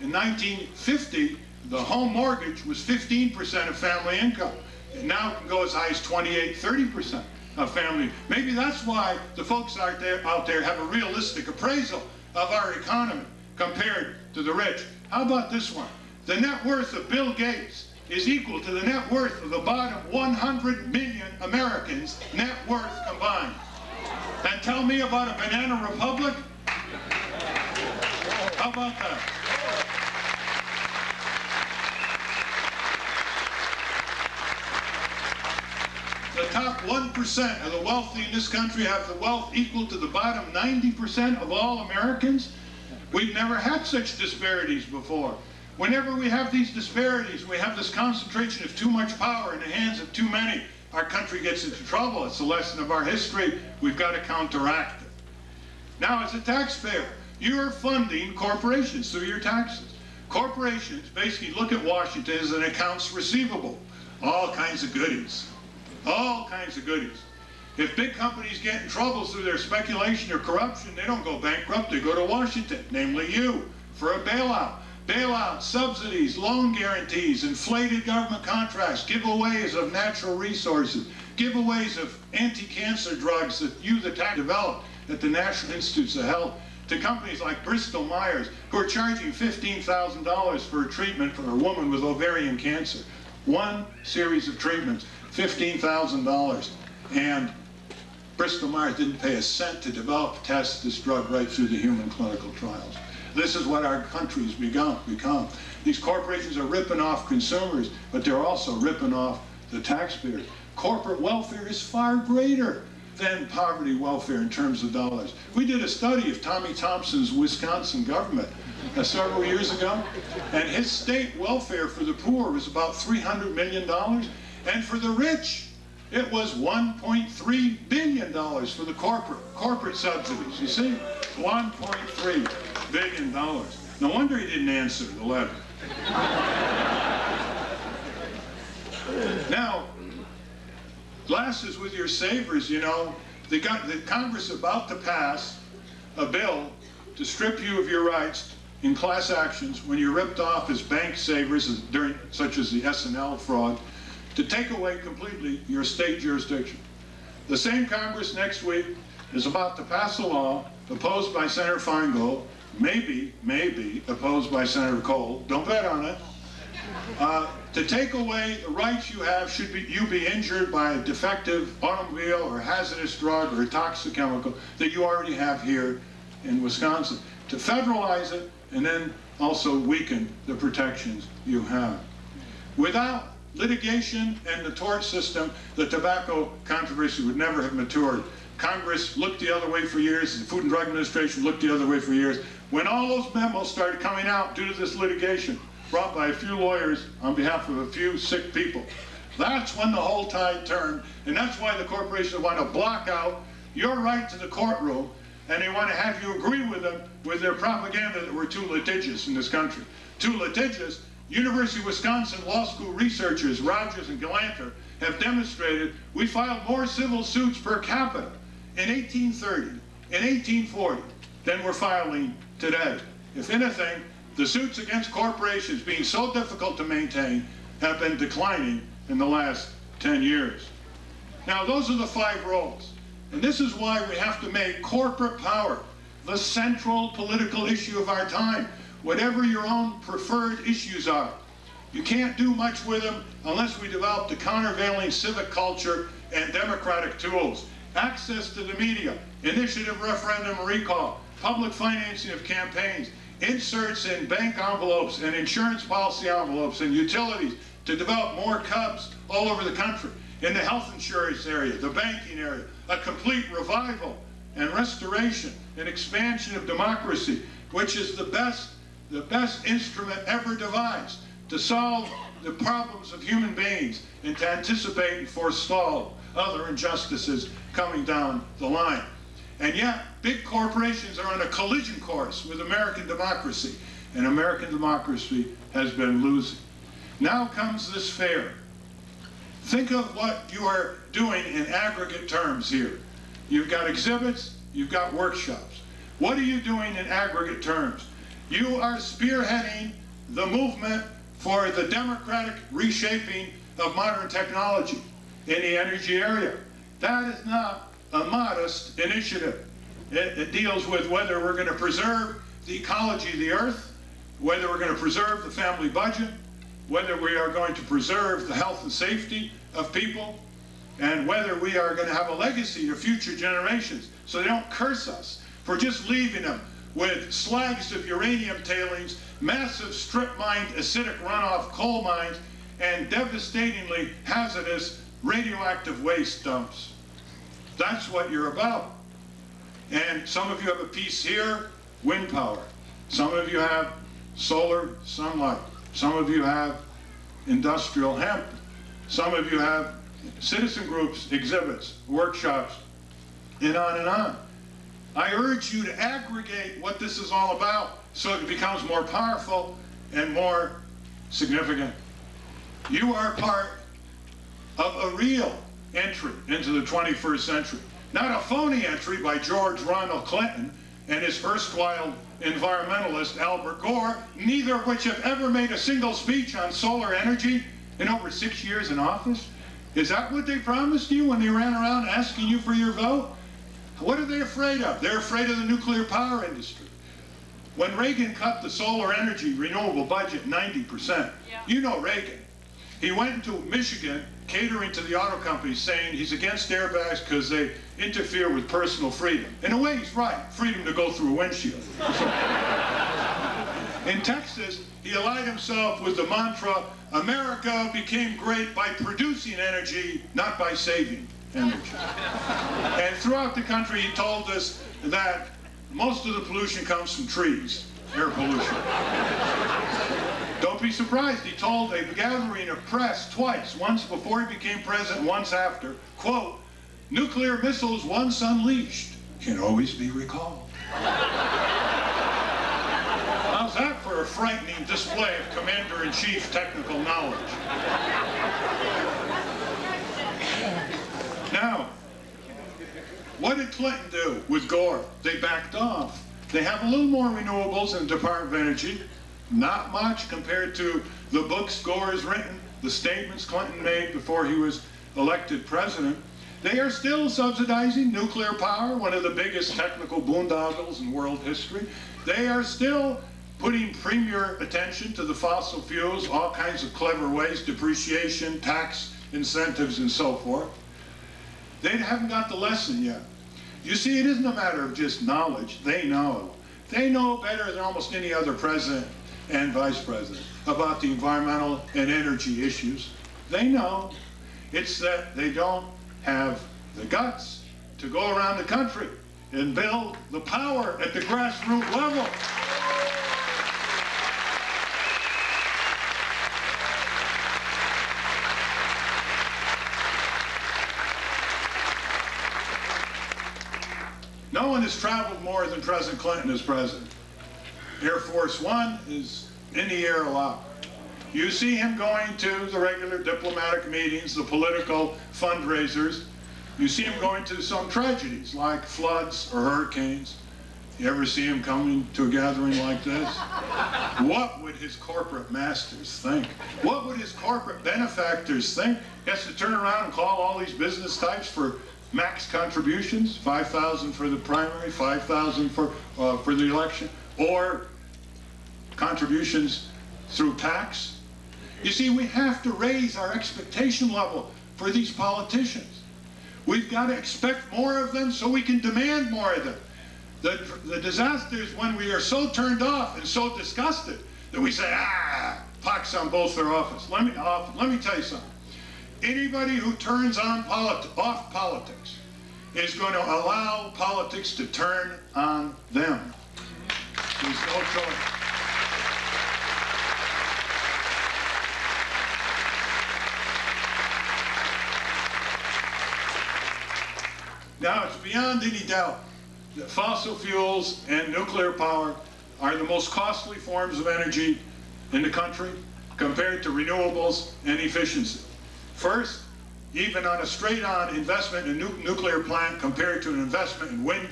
In 1950, the home mortgage was 15% of family income. And now it can go as high as 28, 30% of family. Maybe that's why the folks out there have a realistic appraisal of our economy compared to the rich. How about this one? The net worth of Bill Gates is equal to the net worth of the bottom 100 million Americans, net worth combined. And tell me about a banana republic? How about that? The top 1% of the wealthy in this country have the wealth equal to the bottom 90% of all Americans. We've never had such disparities before. Whenever we have these disparities, we have this concentration of too much power in the hands of too many, our country gets into trouble. It's a lesson of our history. We've got to counteract it. Now, as a taxpayer, you're funding corporations through your taxes. Corporations basically look at Washington as an accounts receivable. All kinds of goodies. All kinds of goodies. If big companies get in trouble through their speculation or corruption, they don't go bankrupt, they go to Washington, namely you, for a bailout. Bailouts, subsidies, loan guarantees, inflated government contracts, giveaways of natural resources, giveaways of anti-cancer drugs that you, the tax, developed at the National Institutes of Health, to companies like Bristol Myers, who are charging $15,000 for a treatment for a woman with ovarian cancer. One series of treatments, $15,000. And Bristol Myers didn't pay a cent to develop, test this drug right through the human clinical trials. This is what our country's become. These corporations are ripping off consumers, but they're also ripping off the taxpayers. Corporate welfare is far greater than poverty welfare in terms of dollars. We did a study of Tommy Thompson's Wisconsin government several years ago, and his state welfare for the poor was about $300 million, and for the rich, it was $1.3 billion for the corporate subsidies. You see, $1.3 billion. No wonder he didn't answer the letter. Now, glasses with your savers, you know, the Congress is about to pass a bill to strip you of your rights in class actions when you're ripped off as bank savers, such as the S&L fraud, to take away completely your state jurisdiction. The same Congress next week is about to pass a law opposed by Senator Feingold, maybe opposed by Senator Cole, don't bet on it, to take away the rights you have should you be injured by a defective automobile or hazardous drug or a toxic chemical that you already have here in Wisconsin, to federalize it and then also weaken the protections you have. Without litigation and the tort system, the tobacco controversy would never have matured. Congress looked the other way for years, the Food and Drug Administration looked the other way for years. When all those memos started coming out due to this litigation, brought by a few lawyers on behalf of a few sick people, that's when the whole tide turned, and that's why the corporations want to block out your right to the courtroom, and they want to have you agree with them with their propaganda that we're too litigious in this country. Too litigious. University of Wisconsin Law School researchers, Rogers and Galanter, have demonstrated we filed more civil suits per capita in 1830, in 1840, than we're filing today. If anything, the suits against corporations being so difficult to maintain have been declining in the last 10 years. Now, those are the 5 roles. And this is why we have to make corporate power the central political issue of our time. Whatever your own preferred issues are, you can't do much with them unless we develop the countervailing civic culture and democratic tools. Access to the media, initiative, referendum, recall, public financing of campaigns, inserts in bank envelopes and insurance policy envelopes and utilities to develop more Cubs all over the country. In the health insurance area, the banking area, a complete revival and restoration and expansion of democracy, which is the best instrument ever devised to solve the problems of human beings and to anticipate and forestall other injustices coming down the line. And yet, big corporations are on a collision course with American democracy, and American democracy has been losing. Now comes this fair. Think of what you are doing in aggregate terms here. You've got exhibits, you've got workshops. What are you doing in aggregate terms? You are spearheading the movement for the democratic reshaping of modern technology in the energy area. That is not a modest initiative. It deals with whether we're going to preserve the ecology of the earth, whether we're going to preserve the family budget, whether we are going to preserve the health and safety of people, and whether we are going to have a legacy to future generations so they don't curse us for just leaving them with slags of uranium tailings, massive strip-mined acidic runoff coal mines, and devastatingly hazardous radioactive waste dumps. That's what you're about. And some of you have a piece here, wind power. Some of you have solar sunlight. Some of you have industrial hemp. Some of you have citizen groups, exhibits, workshops, and on and on. I urge you to aggregate what this is all about so it becomes more powerful and more significant. You are part of a real entry into the 21st century. Not a phony entry by George Ronald Clinton and his erstwhile environmentalist Albert Gore, neither of which have ever made a single speech on solar energy in over 6 years in office. Is that what they promised you when they ran around asking you for your vote? What are they afraid of? They're afraid of the nuclear power industry. When Reagan cut the solar energy renewable budget 90%, you know Reagan. He went into Michigan catering to the auto companies saying he's against airbags because they interfere with personal freedom. In a way, he's right. Freedom to go through a windshield. In Texas, he allied himself with the mantra, America became great by producing energy, not by saving energy. And throughout the country, he told us that most of the pollution comes from trees, air pollution. Don't be surprised, he told a gathering of press twice, once before he became president, once after, quote, nuclear missiles once unleashed can always be recalled. How's that for a frightening display of commander-in-chief technical knowledge? Now, what did Clinton do with Gore? They backed off. They have a little more renewables in the Department of Energy. Not much compared to the books Gore has written, the statements Clinton made before he was elected president. They are still subsidizing nuclear power, one of the biggest technical boondoggles in world history. They are still putting premier attention to the fossil fuels, all kinds of clever ways, depreciation, tax incentives, and so forth. They haven't got the lesson yet. You see, it isn't a matter of just knowledge. They know. They know better than almost any other president and vice president about the environmental and energy issues. They know. It's that they don't have the guts to go around the country and build the power at the grassroots level. No one has traveled more than President Clinton as president. Air Force One is in the air a lot. You see him going to the regular diplomatic meetings, the political fundraisers. You see him going to some tragedies like floods or hurricanes. You ever see him coming to a gathering like this? What would his corporate masters think? What would his corporate benefactors think? He has to turn around and call all these business types for max contributions, $5,000 for the primary, $5,000 for the election, or contributions through tax. You see, we have to raise our expectation level for these politicians. We've got to expect more of them so we can demand more of them. The disaster is when we are so turned off and so disgusted that we say, pox on both their office. Let me tell you something. Anybody who turns off politics, is going to allow politics to turn on them. There's no choice. Now, it's beyond any doubt that fossil fuels and nuclear power are the most costly forms of energy in the country compared to renewables and efficiency. First, even on a straight-on investment in a nuclear plant compared to an investment in wind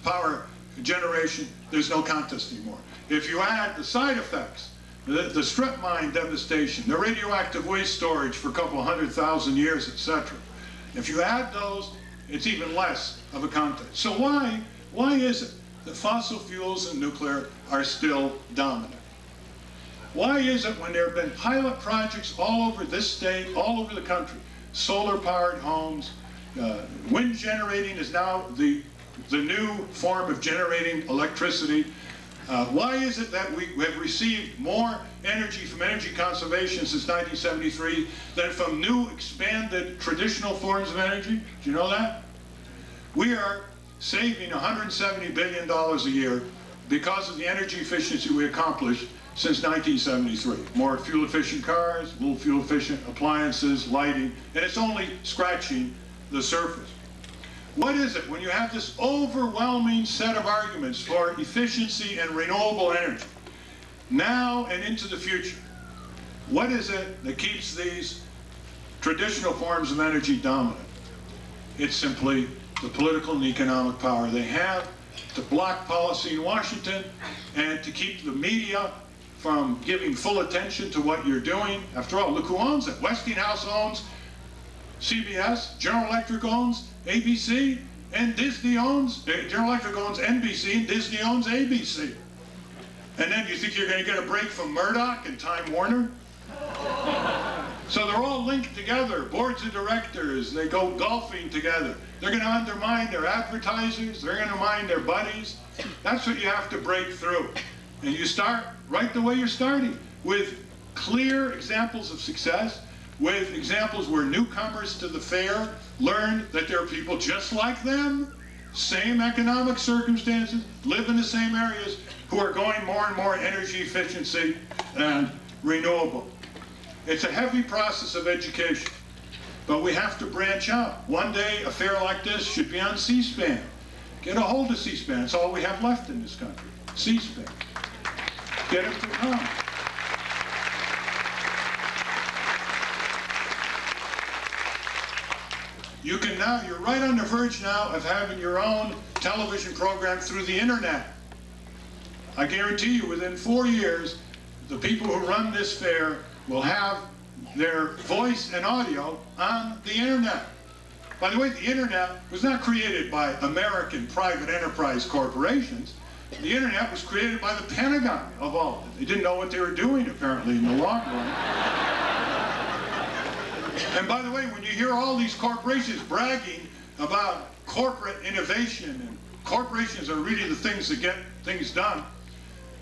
power generation, there's no contest anymore. If you add the side effects, the strip mine devastation, the radioactive waste storage for a couple 100,000 years, etc., if you add those, it's even less of a contest. So why is it that fossil fuels and nuclear are still dominant? Why is it when there have been pilot projects all over this state, all over the country, solar-powered homes, wind generating is now the new form of generating electricity. Why is it that we have received more energy from energy conservation since 1973 than from new expanded traditional forms of energy? Do you know that? We are saving $170 billion a year because of the energy efficiency we accomplished since 1973. More fuel-efficient cars, little fuel-efficient appliances, lighting, and it's only scratching the surface. What is it when you have this overwhelming set of arguments for efficiency and renewable energy, now and into the future? What is it that keeps these traditional forms of energy dominant? It's simply the political and economic power they have to block policy in Washington and to keep the media from giving full attention to what you're doing. After all, look who owns it. Westinghouse owns CBS, General Electric owns ABC, and Disney owns, General Electric owns NBC, and Disney owns ABC. And then you think you're going to get a break from Murdoch and Time Warner? So they're all linked together, boards of directors, they go golfing together. They're going to undermine their advertisers, they're going to undermine their buddies. That's what you have to break through. And you start right the way you're starting, with clear examples of success, with examples where newcomers to the fair learn that there are people just like them, same economic circumstances, live in the same areas, who are going more and more energy efficiency and renewable. It's a heavy process of education, but we have to branch out. One day, a fair like this should be on C-SPAN. Get a hold of C-SPAN. It's all we have left in this country. C-SPAN. Get it to come. You can now, you're right on the verge now of having your own television program through the internet. I guarantee you within 4 years, the people who run this fair will have their voice and audio on the internet. By the way, the internet was not created by American private enterprise corporations. The internet was created by the Pentagon, of all of it. They didn't know what they were doing, apparently, in the long run. And by the way, when you hear all these corporations bragging about corporate innovation, and corporations are really the things that get things done,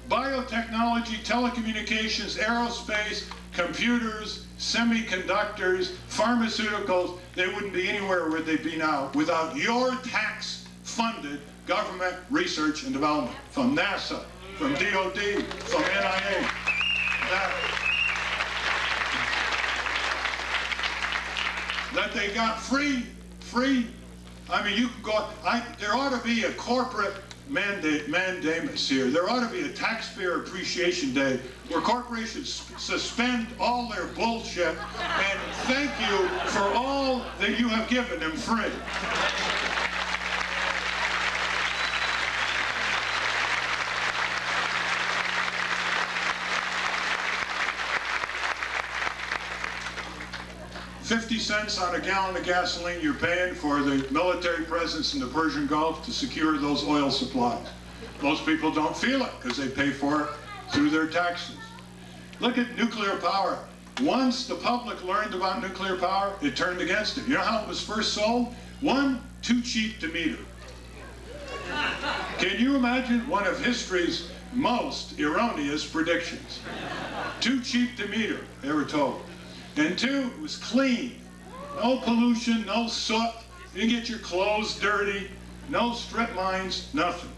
biotechnology, telecommunications, aerospace, computers, semiconductors, pharmaceuticals, they wouldn't be anywhere where they'd be now without your tax-funded government research and development, from NASA, from DOD, from NIA. That they got free. I mean, you can go, there ought to be a corporate mandamus here. There ought to be a taxpayer appreciation day where corporations suspend all their bullshit and thank you for all that you have given them free. $0.50 on a gallon of gasoline you're paying for the military presence in the Persian Gulf to secure those oil supplies. Most people don't feel it because they pay for it through their taxes. Look at nuclear power. Once the public learned about nuclear power, it turned against it. You know how it was first sold? One, too cheap to meter. Can you imagine one of history's most erroneous predictions? Too cheap to meter, they were told. And two, it was clean. No pollution, no soot. You didn't get your clothes dirty, no strip mines, nothing.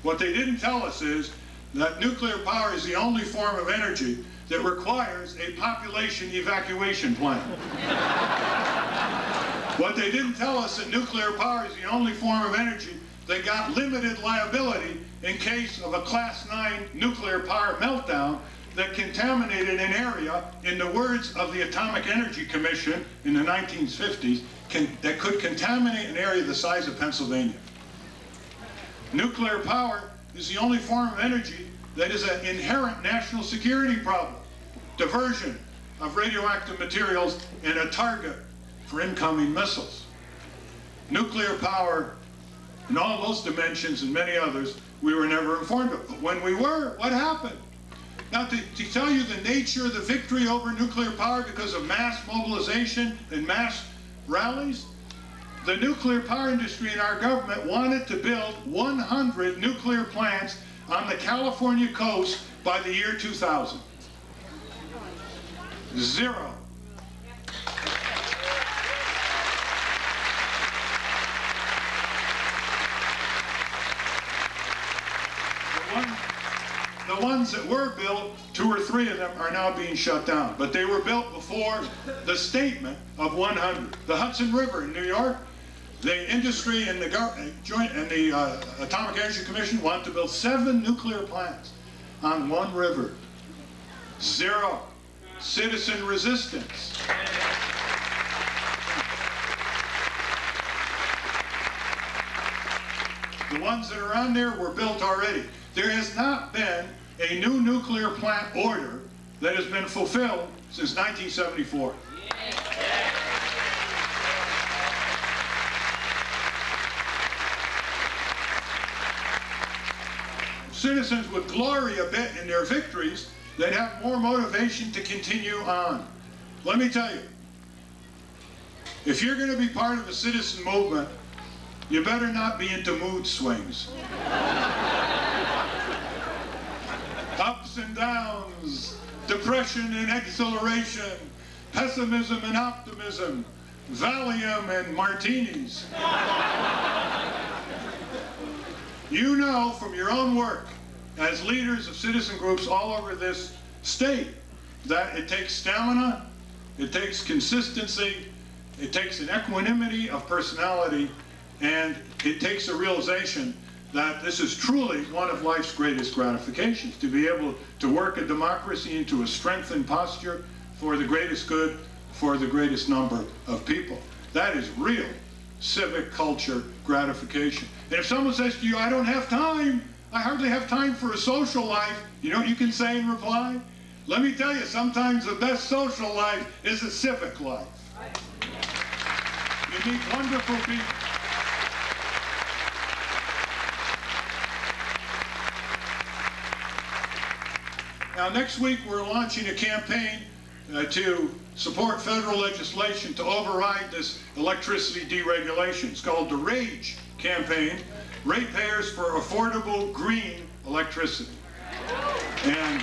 What they didn't tell us is that nuclear power is the only form of energy that requires a population evacuation plan. What they didn't tell us that nuclear power is the only form of energy that got limited liability in case of a Class 9 nuclear power meltdown that contaminated an area, in the words of the Atomic Energy Commission in the 1950s, that could contaminate an area the size of Pennsylvania. Nuclear power is the only form of energy that is an inherent national security problem. Diversion of radioactive materials and a target for incoming missiles. Nuclear power, in all those dimensions and many others, we were never informed of. But when we were, what happened? Now, to tell you the nature of the victory over nuclear power because of mass mobilization and mass rallies, the nuclear power industry and our government wanted to build 100 nuclear plants on the California coast by the year 2000. Zero. The ones that were built, 2 or 3 of them are now being shut down. But they were built before the statement of 100. The Hudson River in New York, the industry and the Atomic Energy Commission want to build 7 nuclear plants on one river. Zero. Citizen resistance. The ones that are on there were built already. There has not been a new nuclear plant order that has been fulfilled since 1974. Citizens would glory a bit in their victories, they'd have more motivation to continue on. Let me tell you, if you're going to be part of a citizen movement, you better not be into mood swings. Ups and downs, depression and exhilaration, pessimism and optimism, Valium and martinis. You know from your own work as leaders of citizen groups all over this state that it takes stamina, it takes consistency, it takes an equanimity of personality, and it takes a realization that this is truly one of life's greatest gratifications, to be able to work a democracy into a strengthened posture for the greatest good, for the greatest number of people. That is real civic culture gratification. And if someone says to you, I don't have time, I hardly have time for a social life, you know what you can say in reply? Let me tell you, sometimes the best social life is a civic life. You meet wonderful people. Now, next week we're launching a campaign to support federal legislation to override this electricity deregulation. It's called the RAGE campaign, Ratepayers for Affordable Green Electricity. And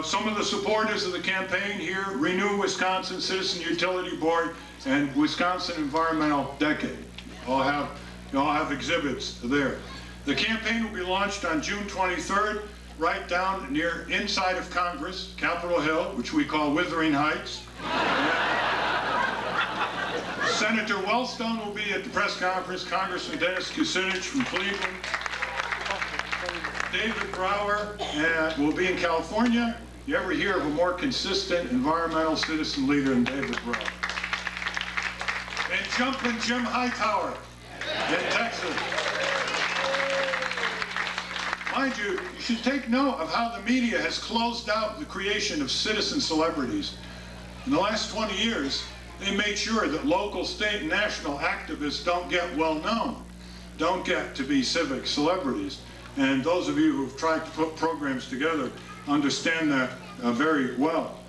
some of the supporters of the campaign here, Renew Wisconsin Citizen Utility Board and Wisconsin Environmental Decade, all have exhibits there. The campaign will be launched on June 23rd, right down near inside of Congress, Capitol Hill, which we call Wuthering Heights. Senator Wellstone will be at the press conference, Congressman Dennis Kucinich from Cleveland. David Brower will be in California. You ever hear of a more consistent environmental citizen leader than David Brower? And Jumpin' Jim Hightower in Texas. Mind you, you should take note of how the media has closed out the creation of citizen celebrities. In the last 20 years, they made sure that local, state, and national activists don't get well known, don't get to be civic celebrities. And those of you who've tried to put programs together understand that very well.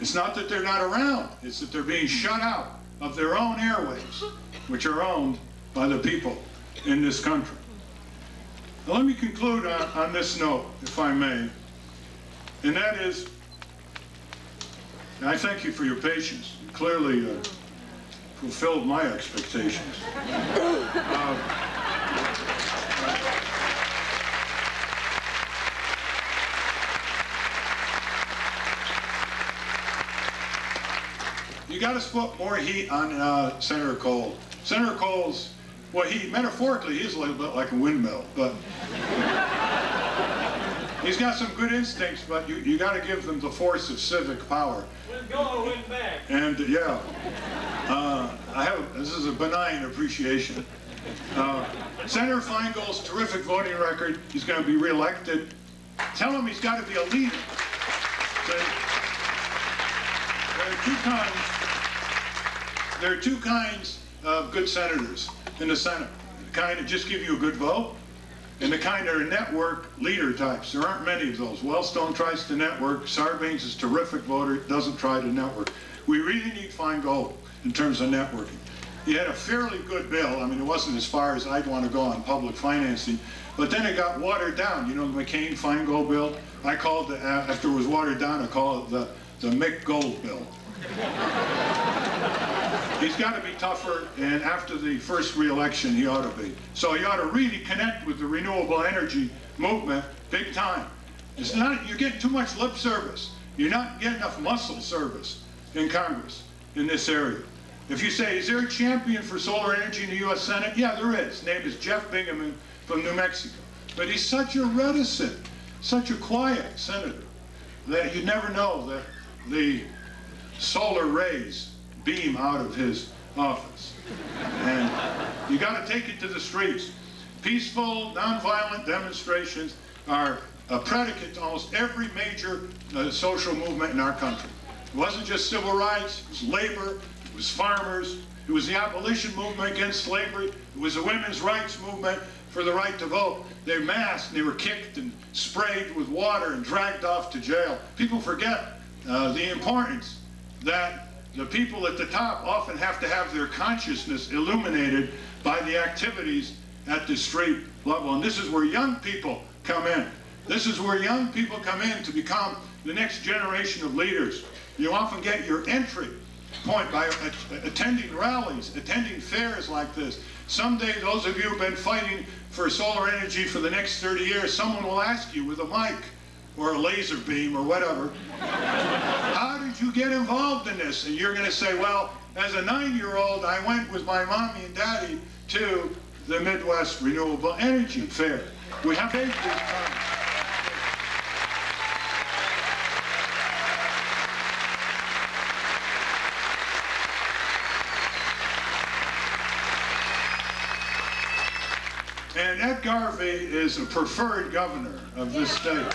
It's not that they're not around, it's that they're being shut out of their own airwaves, which are owned by the people in this country. Now, let me conclude on this note, if I may, and that is, And I thank you for your patience. You clearly fulfilled my expectations. You got to put more heat on Senator Cole. Senator Cole's, well, metaphorically, he's a little bit like a windmill, but he's got some good instincts, but you got to give them the force of civic power. Win go, win back. And yeah, this is a benign appreciation. Senator Feingold's terrific voting record. He's going to be reelected. Tell him he's got to be a leader. There are two kinds of good senators in the Senate. The kind that just give you a good vote, and the kind that are network leader types. There aren't many of those. Wellstone tries to network. Sarbanes is a terrific voter, doesn't try to network. We really need Feingold in terms of networking. He had a fairly good bill. I mean, it wasn't as far as I'd want to go on public financing, but then it got watered down. You know, the McCain-Feingold bill? I called it, after it was watered down, I called it the Mick Gold bill. He's got to be tougher, and after the first re-election, he ought to be. So he ought to really connect with the renewable energy movement big time. It's not, you're getting too much lip service. You're not getting enough muscle service in Congress in this area. If you say, is there a champion for solar energy in the U.S. Senate? Yeah, there is. His name is Jeff Bingaman from New Mexico. But he's such a reticent, such a quiet senator that you never know that the solar rays beam out of his office. And you got to take it to the streets. Peaceful, nonviolent demonstrations are a predicate to almost every major social movement in our country. It wasn't just civil rights, it was labor, it was farmers, it was the abolition movement against slavery, it was the women's rights movement for the right to vote. They masked, they were kicked and sprayed with water and dragged off to jail. People forget the importance that the people at the top often have to have their consciousness illuminated by the activities at the street level. And this is where young people come in. This is where young people come in to become the next generation of leaders. You often get your entry point by attending rallies, attending fairs like this. Someday, those of you who have been fighting for solar energy for the next 30 years, someone will ask you with a mic or a laser beam or whatever, how did you get involved in this? And you're going to say, well, as a 9-year-old, I went with my mommy and daddy to the Midwest Renewable Energy Fair. We have faith this time. And Ed Garvey is a preferred governor of this state.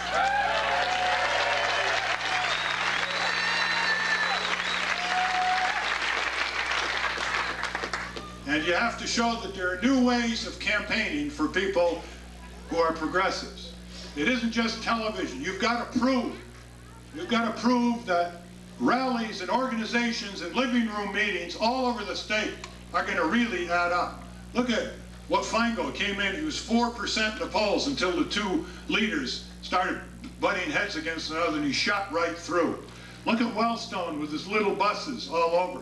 And you have to show that there are new ways of campaigning for people who are progressives. It isn't just television. You've got to prove that rallies and organizations and living room meetings all over the state are going to really add up. Look at what Feingold came in. He was 4% in the polls until the two leaders started butting heads against another, and he shot right through. Look at Wellstone with his little buses all over.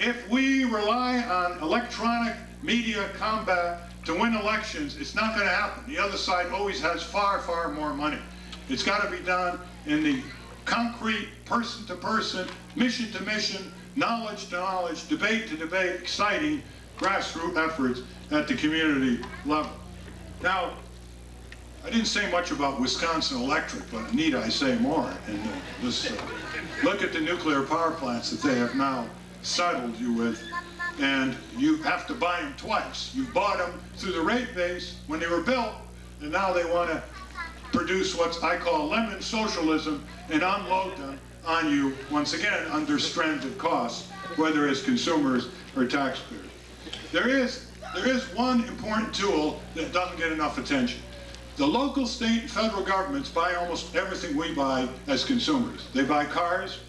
If we rely on electronic media combat to win elections, it's not going to happen. The other side always has far, far more money. It's got to be done in the concrete, person-to-person, mission-to-mission, knowledge-to-knowledge, debate-to-debate, exciting grassroots efforts at the community level. Now, I didn't say much about Wisconsin Electric, but need I say more? And look at the nuclear power plants that they have now saddled you with, and you have to buy them twice. You bought them through the rate base when they were built, and now they want to produce what I call lemon socialism and unload them on you, once again, under stranded costs, whether as consumers or taxpayers. There is one important tool that doesn't get enough attention. The local, state, and federal governments buy almost everything we buy as consumers. They buy cars,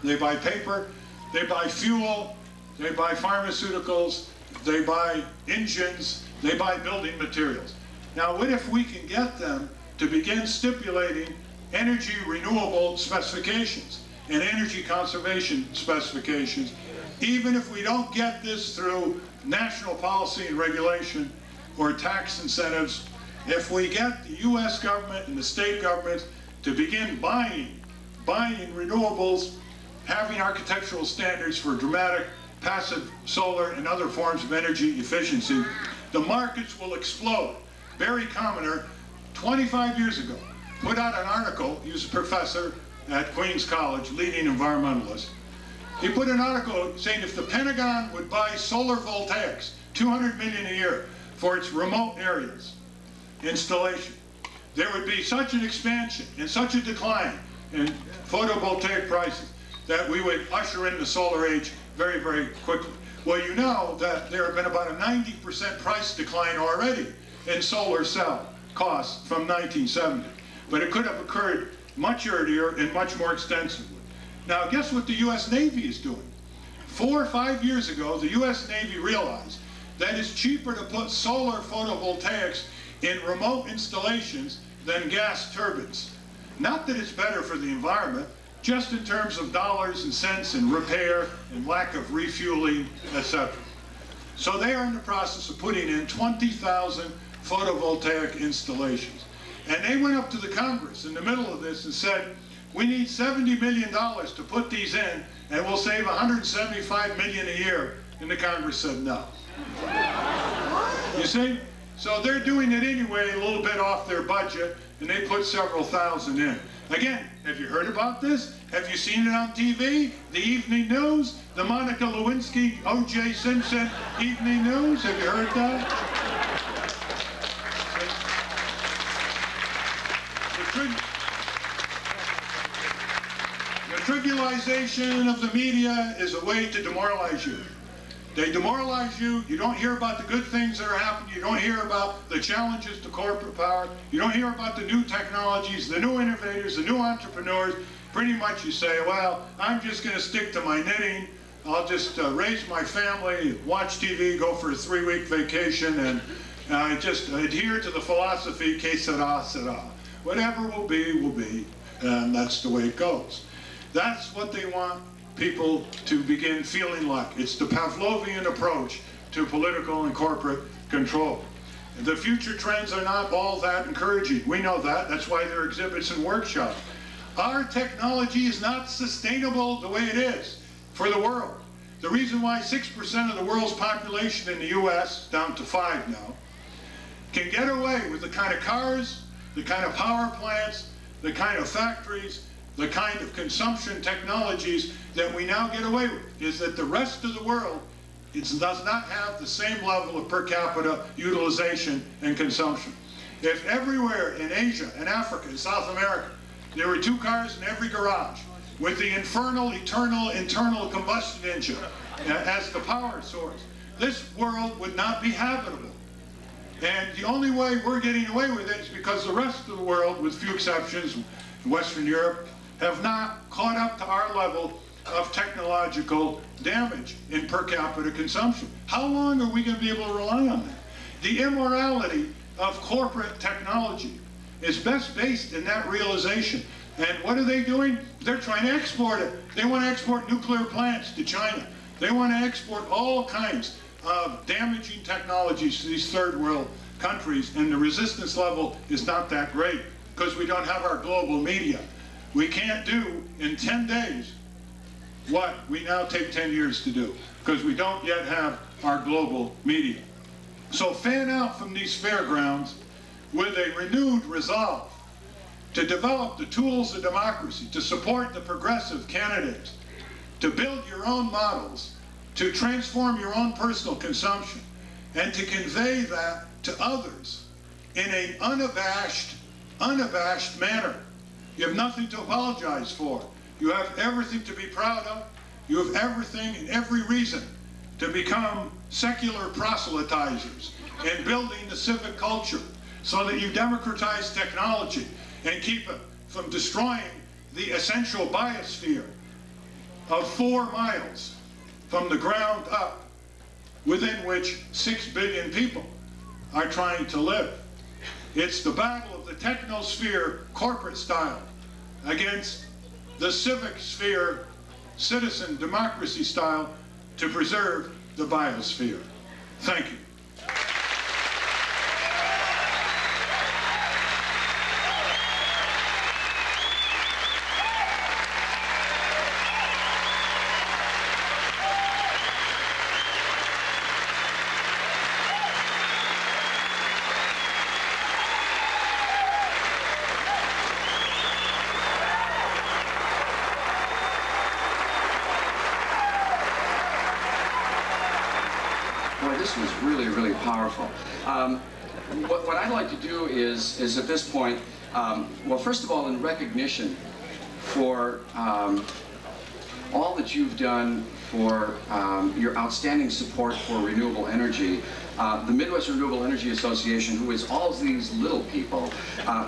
they buy paper, they buy fuel, they buy pharmaceuticals, they buy engines, they buy building materials. Now, what if we can get them to begin stipulating energy renewable specifications? and energy conservation specifications, even if we don't get this through national policy and regulation or tax incentives. If we get the US government and the state governments to begin buying renewables, having architectural standards for dramatic passive solar and other forms of energy efficiency, the markets will explode. Barry Commoner, 25 years ago, put out an article. He was a professor at Queens College, leading environmentalist. He put an article saying if the Pentagon would buy solar voltaics, $200 million a year, for its remote areas installation, there would be such an expansion and such a decline in photovoltaic prices that we would usher in the solar age very, very quickly. Well, you know that there have been about a 90% price decline already in solar cell costs from 1970. But it could have occurred much earlier and much more extensively. Now, guess what the US Navy is doing? 4 or 5 years ago, the US Navy realized that it's cheaper to put solar photovoltaics in remote installations than gas turbines. Not that it's better for the environment, just in terms of dollars and cents and repair and lack of refueling, etc. So they are in the process of putting in 20,000 photovoltaic installations. And they went up to the Congress in the middle of this and said, we need $70 million to put these in, and we'll save $175 million a year. And the Congress said no. You see? So they're doing it anyway, a little bit off their budget, and they put several thousand in. Again, have you heard about this? Have you seen it on TV? The evening news? The Monica Lewinsky, O.J. Simpson evening news? Have you heard that? The trivialization of the media is a way to demoralize you. They demoralize you. You don't hear about the good things that are happening. You don't hear about the challenges to corporate power. You don't hear about the new technologies, the new innovators, the new entrepreneurs. Pretty much you say, well, I'm just going to stick to my knitting. I'll just raise my family, watch TV, go for a 3-week vacation, and just adhere to the philosophy, que sera, sera. Whatever will be, and that's the way it goes. That's what they want people to begin feeling like. It's the Pavlovian approach to political and corporate control. The future trends are not all that encouraging. We know that. That's why there are exhibits and workshops. Our technology is not sustainable the way it is for the world. The reason why 6% of the world's population in the US, down to 5 now, can get away with the kind of cars, the kind of power plants, the kind of factories, the kind of consumption technologies that we now get away with, is that the rest of the world does not have the same level of per capita utilization and consumption. If everywhere in Asia and Africa and South America, there were 2 cars in every garage with the infernal, eternal, internal combustion engine as the power source, this world would not be habitable. And the only way we're getting away with it is because the rest of the world, with few exceptions, Western Europe, have not caught up to our level of technological damage in per capita consumption. How long are we going to be able to rely on that? The immorality of corporate technology is best based in that realization. And what are they doing? They're trying to export it. They want to export nuclear plants to China. They want to export all kinds of damaging technologies to these third world countries, and the resistance level is not that great because we don't have our global media. We can't do in 10 days what we now take 10 years to do because we don't yet have our global media. So fan out from these fairgrounds with a renewed resolve to develop the tools of democracy, to support the progressive candidates, to build your own models, to transform your own personal consumption, and to convey that to others in an unabashed manner. You have nothing to apologize for. You have everything to be proud of. You have everything and every reason to become secular proselytizers and building the civic culture so that you democratize technology and keep it from destroying the essential biosphere of 4 miles from the ground up, within which 6 billion people are trying to live. It's the battle of the technosphere corporate style against the civic sphere, citizen democracy style, to preserve the biosphere. Thank you. Boy, this was really, really powerful. What I'd like to do is at this point, well, first of all, in recognition for all that you've done for your outstanding support for renewable energy, the Midwest Renewable Energy Association, who is all these little people,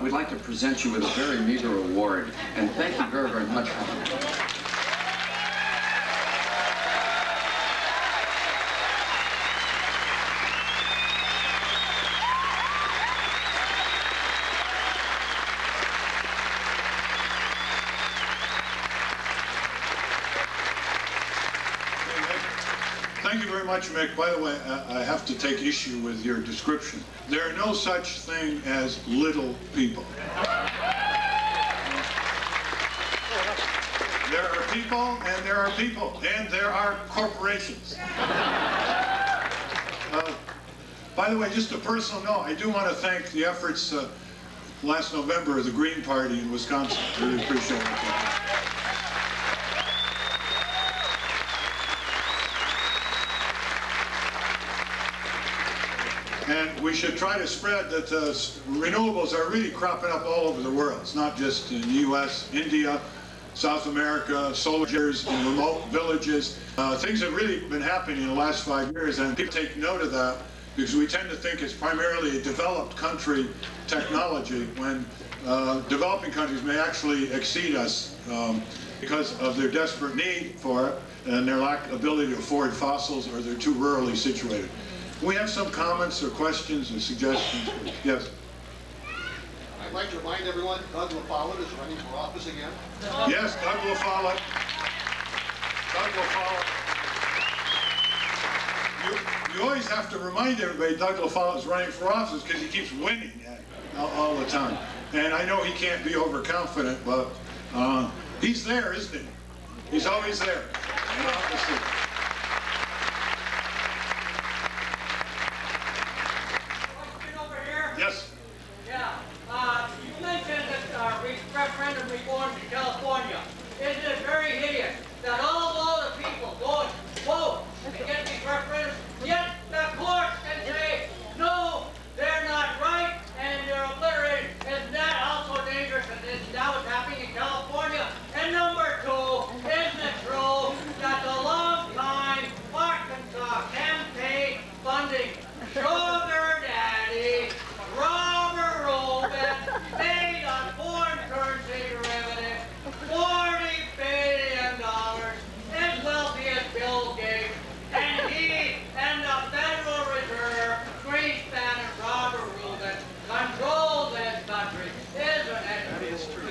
we'd like to present you with a very meager award. And thank you very, very much for that. Thank you very much, Mick. By the way, I have to take issue with your description. There are no such thing as little people. There are people, and there are people, and there are corporations. By the way, just a personal note, I do want to thank the efforts last November of the Green Party in Wisconsin. I really appreciate it. And we should try to spread that renewables are really cropping up all over the world. It's not just in the U.S., India, South America, soldiers in remote villages. Things have really been happening in the last 5 years, and people take note of that because we tend to think it's primarily a developed country technology when developing countries may actually exceed us because of their desperate need for it and their lack of ability to afford fossils, or they're too rurally situated. Can we have some comments or questions or suggestions? Yes. I'd like to remind everyone, Doug LaFollette is running for office again. Yes, Doug LaFollette. Doug LaFollette. You always have to remind everybody Doug LaFollette is running for office because he keeps winning all the time. And I know he can't be overconfident, but he's there, isn't he? He's always there. Yes. Yeah. You mentioned that referendum reforms in California. Isn't it very hideous that all the people go and vote to get these referendums, yet the courts can say, no, they're not right, and they're obliterated. Isn't that also dangerous? And isn't that what's happening in California? And number two, isn't it true that the long-time Arkansas campaign funding sugar daddy Robert Rubin made on foreign currency derivatives $40 billion, as wealthy as Bill Gates, and he and the Federal Reserve, Greenspan and Robert Rubin, control this country, isn't it? That is true.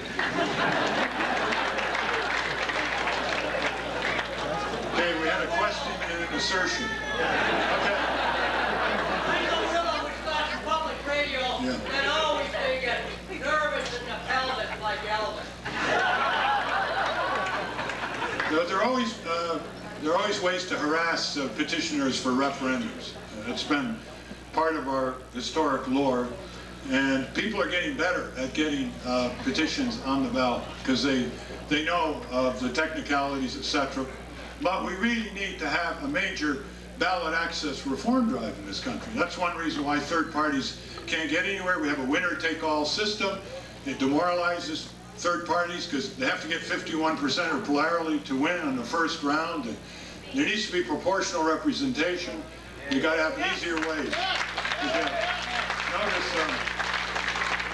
Okay, we had a question and an assertion. Okay. And always they get nervous in the pelvis like Elvis. There are always ways to harass petitioners for referendums. It's been part of our historic lore, and people are getting better at getting petitions on the ballot because they know of the technicalities, etc. But we really need to have a major ballot access reform drive in this country. That's one reason why third parties can't get anywhere. We have a winner-take-all system. It demoralizes third parties because they have to get 51% or plurality to win on the first round. And there needs to be proportional representation. You got to have easier ways. Notice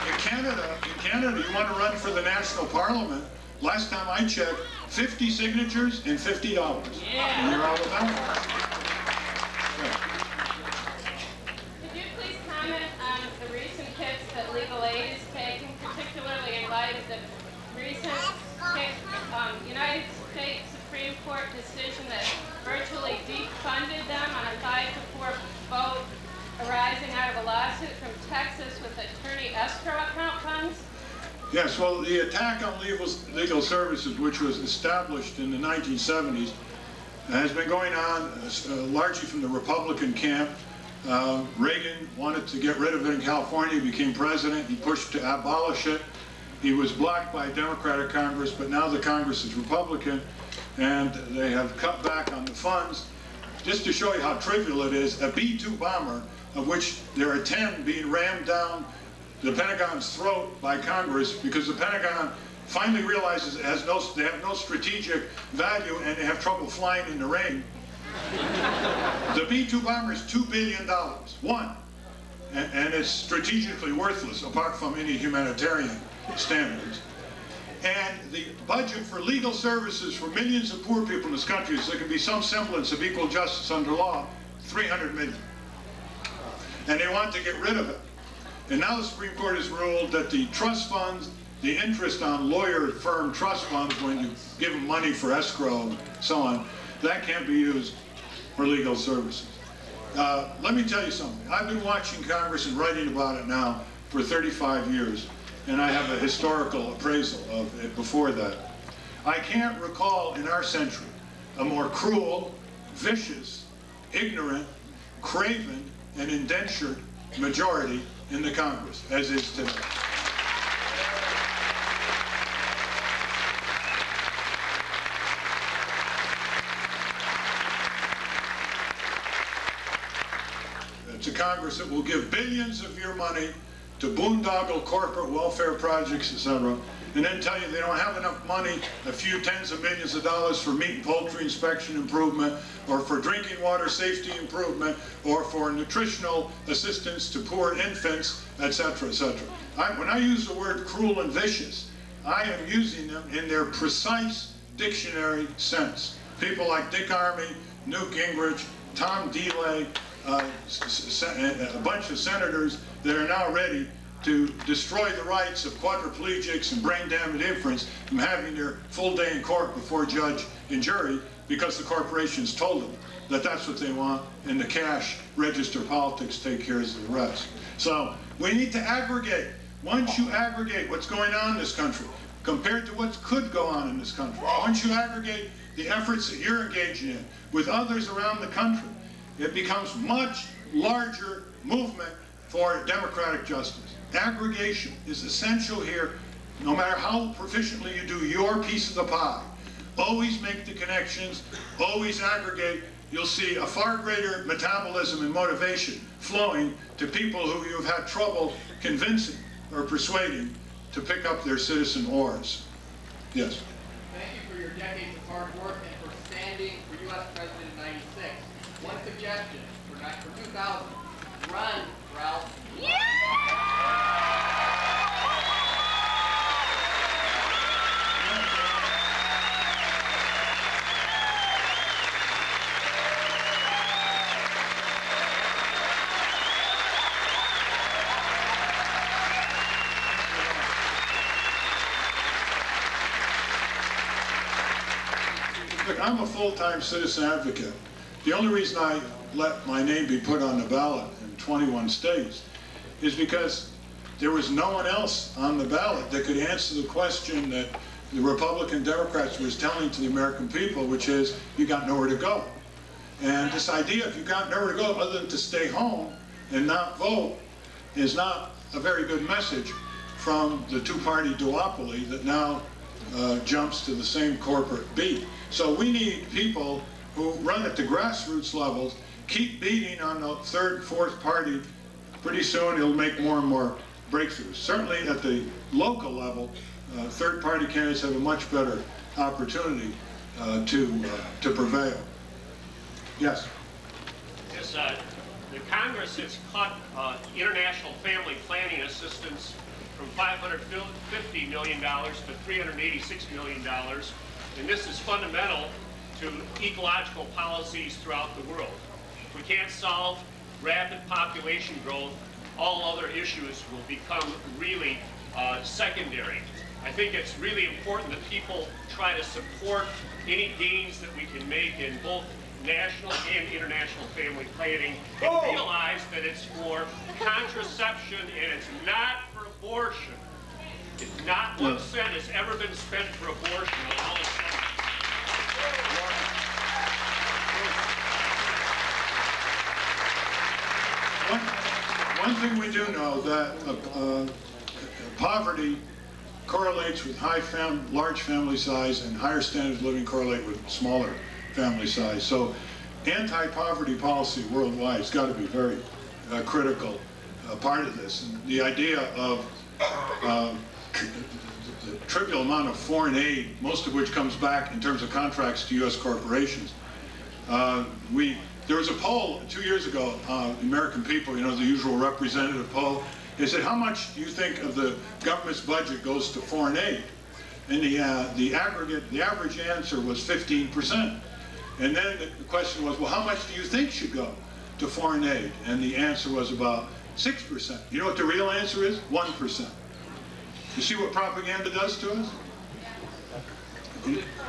in Canada, you want to run for the national parliament. Last time I checked, 50 signatures and $50. Yeah. And you're out of that. Could you please comment on the recent hits that legal aid is taking, particularly in light of the recent United States Supreme Court decision that virtually defunded them on a 5-4 vote arising out of a lawsuit from Texas with attorney escrow account funds? Yes, well, the attack on legal services, which was established in the 1970s, has been going on largely from the Republican camp. Reagan wanted to get rid of it in California. He became president. He pushed to abolish it. He was blocked by Democratic Congress, but now the Congress is Republican, and they have cut back on the funds. Just to show you how trivial it is, a B-2 bomber, of which there are 10 being rammed down the Pentagon's throat by Congress because the Pentagon finally realizes they have no strategic value and they have trouble flying in the rain. The B-2 bomber is $2 billion, one, and it's strategically worthless apart from any humanitarian standards. And the budget for legal services for millions of poor people in this country, so there can be some semblance of equal justice under law, $300 million. And they want to get rid of it. And now the Supreme Court has ruled that the trust funds, the interest on lawyer firm trust funds when you give them money for escrow and so on, that can't be used for legal services. Let me tell you something. I've been watching Congress and writing about it now for 35 years, and I have a historical appraisal of it before that. I can't recall in our century a more cruel, vicious, ignorant, craven, and indentured majority in the Congress as is today. It's a Congress that will give billions of your money to boondoggle corporate welfare projects, etc., and then tell you they don't have enough money, a few tens of millions of dollars for meat and poultry inspection improvement, or for drinking water safety improvement, or for nutritional assistance to poor infants, etc., etc. When I use the word cruel and vicious, I am using them in their precise dictionary sense. People like Dick Armey, Newt Gingrich, Tom DeLay, a bunch of senators that are now ready to destroy the rights of quadriplegics and brain-damaged infants from having their full day in court before judge and jury because the corporations told them that that's what they want, and the cash register politics take care of the rest. So we need to aggregate. Once you aggregate what's going on in this country compared to what could go on in this country, once you aggregate the efforts that you're engaging in with others around the country, it becomes much larger movement for democratic justice. Aggregation is essential here, no matter how proficiently you do your piece of the pie. Always make the connections, always aggregate. You'll see a far greater metabolism and motivation flowing to people who you've had trouble convincing or persuading to pick up their citizen oars. Yes? Thank you for your decades of hard work and for standing for U.S. President in '96. One suggestion for 2000, run, Ralph. Look, I'm a full-time citizen advocate. The only reason I let my name be put on the ballot in 21 states is because there was no one else on the ballot that could answer the question that the Republican Democrats was telling to the American people, which is, you got nowhere to go. And this idea, if you got nowhere to go other than to stay home and not vote, is not a very good message from the two-party duopoly that now jumps to the same corporate beat. So we need people who run at the grassroots levels, keep beating on the third, fourth party. Pretty soon it'll make more and more breakthroughs. Certainly at the local level, third-party candidates have a much better opportunity to prevail. Yes? Yes, the Congress has cut international family planning assistance from $550 million to $386 million, and this is fundamental to ecological policies throughout the world. If we can't solve rapid population growth, all other issues will become really secondary. I think it's really important that people try to support any gains that we can make in both national and international family planning, and realize that it's for contraception and it's not for abortion. It's not 1 cent has ever been spent for abortion on all its One thing we do know that poverty correlates with large family size, and higher standards of living correlate with smaller family size. So anti-poverty policy worldwide has got to be very critical part of this. And the idea of the trivial amount of foreign aid, most of which comes back in terms of contracts to U.S. corporations. There was a poll 2 years ago, American people, you know, the usual representative poll. They said, how much do you think of the government's budget goes to foreign aid? And the average answer was 15%. And then the question was, well, how much do you think should go to foreign aid? And the answer was about 6%. You know what the real answer is? 1%. You see what propaganda does to us?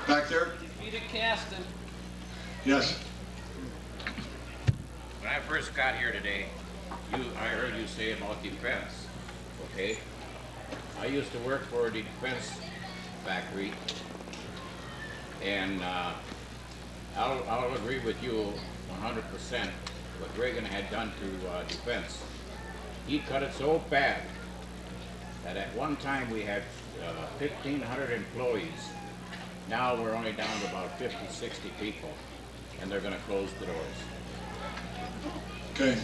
Back there? Peter Caston. Yes. When I first got here today, I heard you say about defense, okay? I used to work for a defense factory, and I'll agree with you 100% what Reagan had done to defense. He cut it so bad that at one time we had 1,500 employees. Now we're only down to about 50, 60 people, and they're going to close the doors. Okay.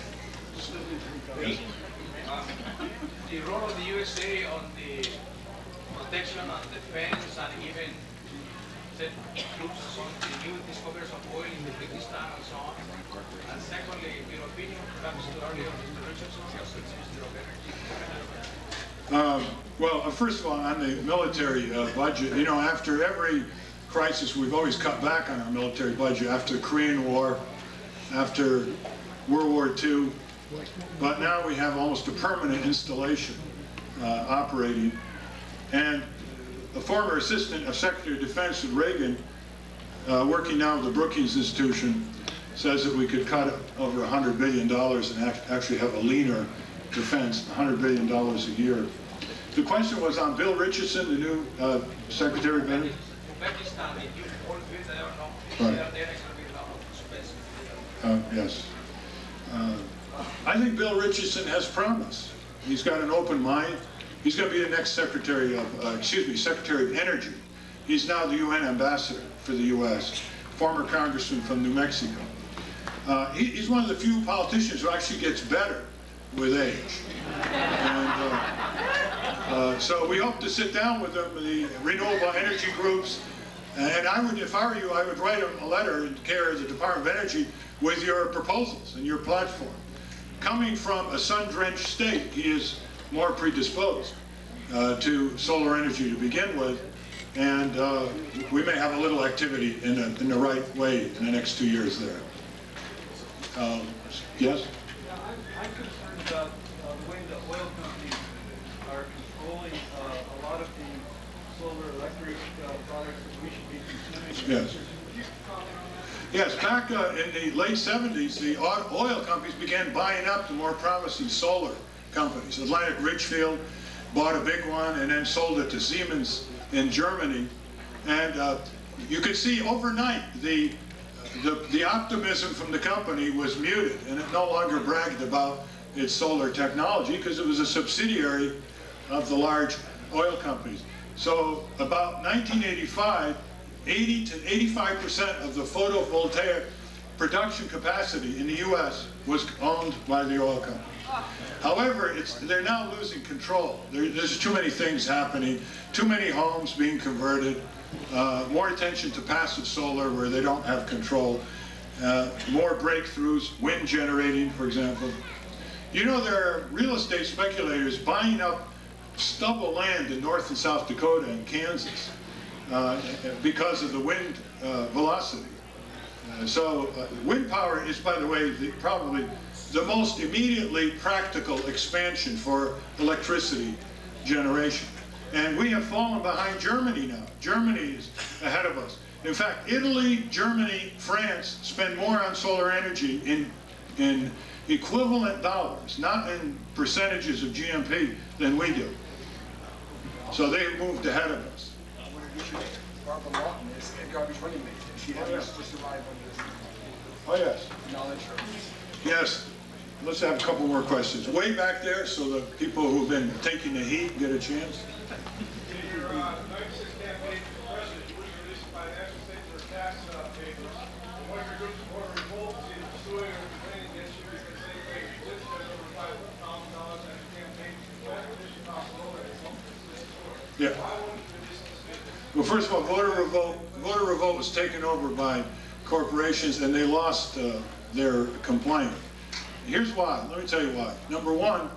The role of the USA on the protection and defense, and even set troops on the new discoveries of oil in the Kyrgyzstan and so on. And secondly, your opinion, perhaps earlier, Mr. Richardson, since Mr. O'Connor. Well, first of all, on the military budget, you know, after every crisis, we've always cut back on our military budget. After the Korean War, after World War II, but now we have almost a permanent installation operating. And a former assistant of Secretary of Defense at Reagan, working now with the Brookings Institution, says that we could cut over $100 billion and actually have a leaner defense, $100 billion a year. The question was on Bill Richardson, the new Secretary of Energy. Right. Yes. I think Bill Richardson has promise. He's got an open mind. He's going to be the next Secretary of Energy. He's now the UN ambassador for the U.S., former congressman from New Mexico. He's one of the few politicians who actually gets better with age. And so we hope to sit down with them, the renewable energy groups, and I would, if I were you, I would write them a letter in care of the Department of Energy with your proposals and your platform. Coming from a sun-drenched state, he is more predisposed to solar energy to begin with, and we may have a little activity in the right way in the next 2 years there. Yes? Yeah, I'm concerned about the way the oil companies are controlling a lot of the solar electric products that we should be consuming. Yes. Yes, back in the late 70s, the oil companies began buying up the more promising solar companies. Atlantic Richfield bought a big one and then sold it to Siemens in Germany. And you could see overnight the optimism from the company was muted, and it no longer bragged about its solar technology because it was a subsidiary of the large oil companies. So about 1985, 80 to 85% of the photovoltaic production capacity in the U.S. was owned by the oil companies. However, they're now losing control. There's too many things happening, too many homes being converted, more attention to passive solar where they don't have control, more breakthroughs, wind generating, for example. You know, there are real estate speculators buying up stubble land in North and South Dakota and Kansas because of the wind velocity. So wind power is, by the way, probably the most immediately practical expansion for electricity generation. And we have fallen behind Germany now. Germany is ahead of us. In fact, Italy, Germany, France spend more on solar energy in equivalent dollars, not in percentages of GNP, than we do. So they've moved ahead of us. Barbara Lawton is a garbage running mate. She had to survive on this. Oh, yes. Knowledge. Yes. Let's have a couple more questions. Way back there, so the people who've been taking the heat get a chance. In your 96 campaign for president, you were released by the National State for tax papers. And one of your groups, more revolt, is either pursuing or complaining against you because they paid you did spend over $5,000 on your campaign to acquisition costs lower than Yeah. Well, first of all, voter revolt was taken over by corporations, and they lost their complaint. Here's why. Let me tell you why. Number one,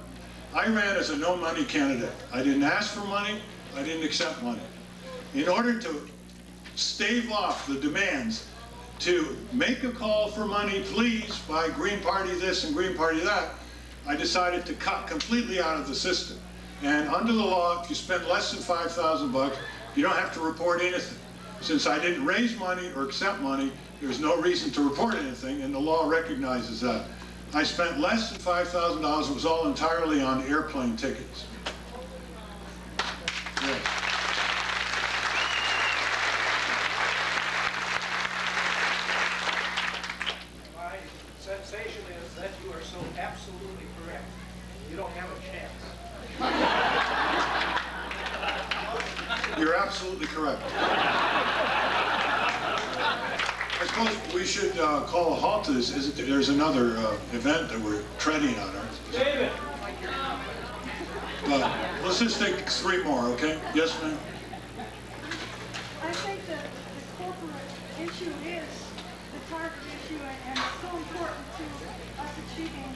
I ran as a no-money candidate. I didn't ask for money. I didn't accept money. In order to stave off the demands to make a call for money, please, by Green Party this and Green Party that, I decided to cut completely out of the system. And under the law, if you spend less than $5,000, you don't have to report anything. Since I didn't raise money or accept money, there's no reason to report anything, and the law recognizes that. I spent less than $5,000. It was all entirely on airplane tickets. Yes. My sensation is that you are so absolutely correct. You don't have a chance. You're absolutely correct. I suppose we should call a halt to this. There's another event that we're treading on, aren't we? David! Let's just take 3 more, okay? Yes, ma'am? I think that the corporate issue is the target issue, and it's so important to us achieving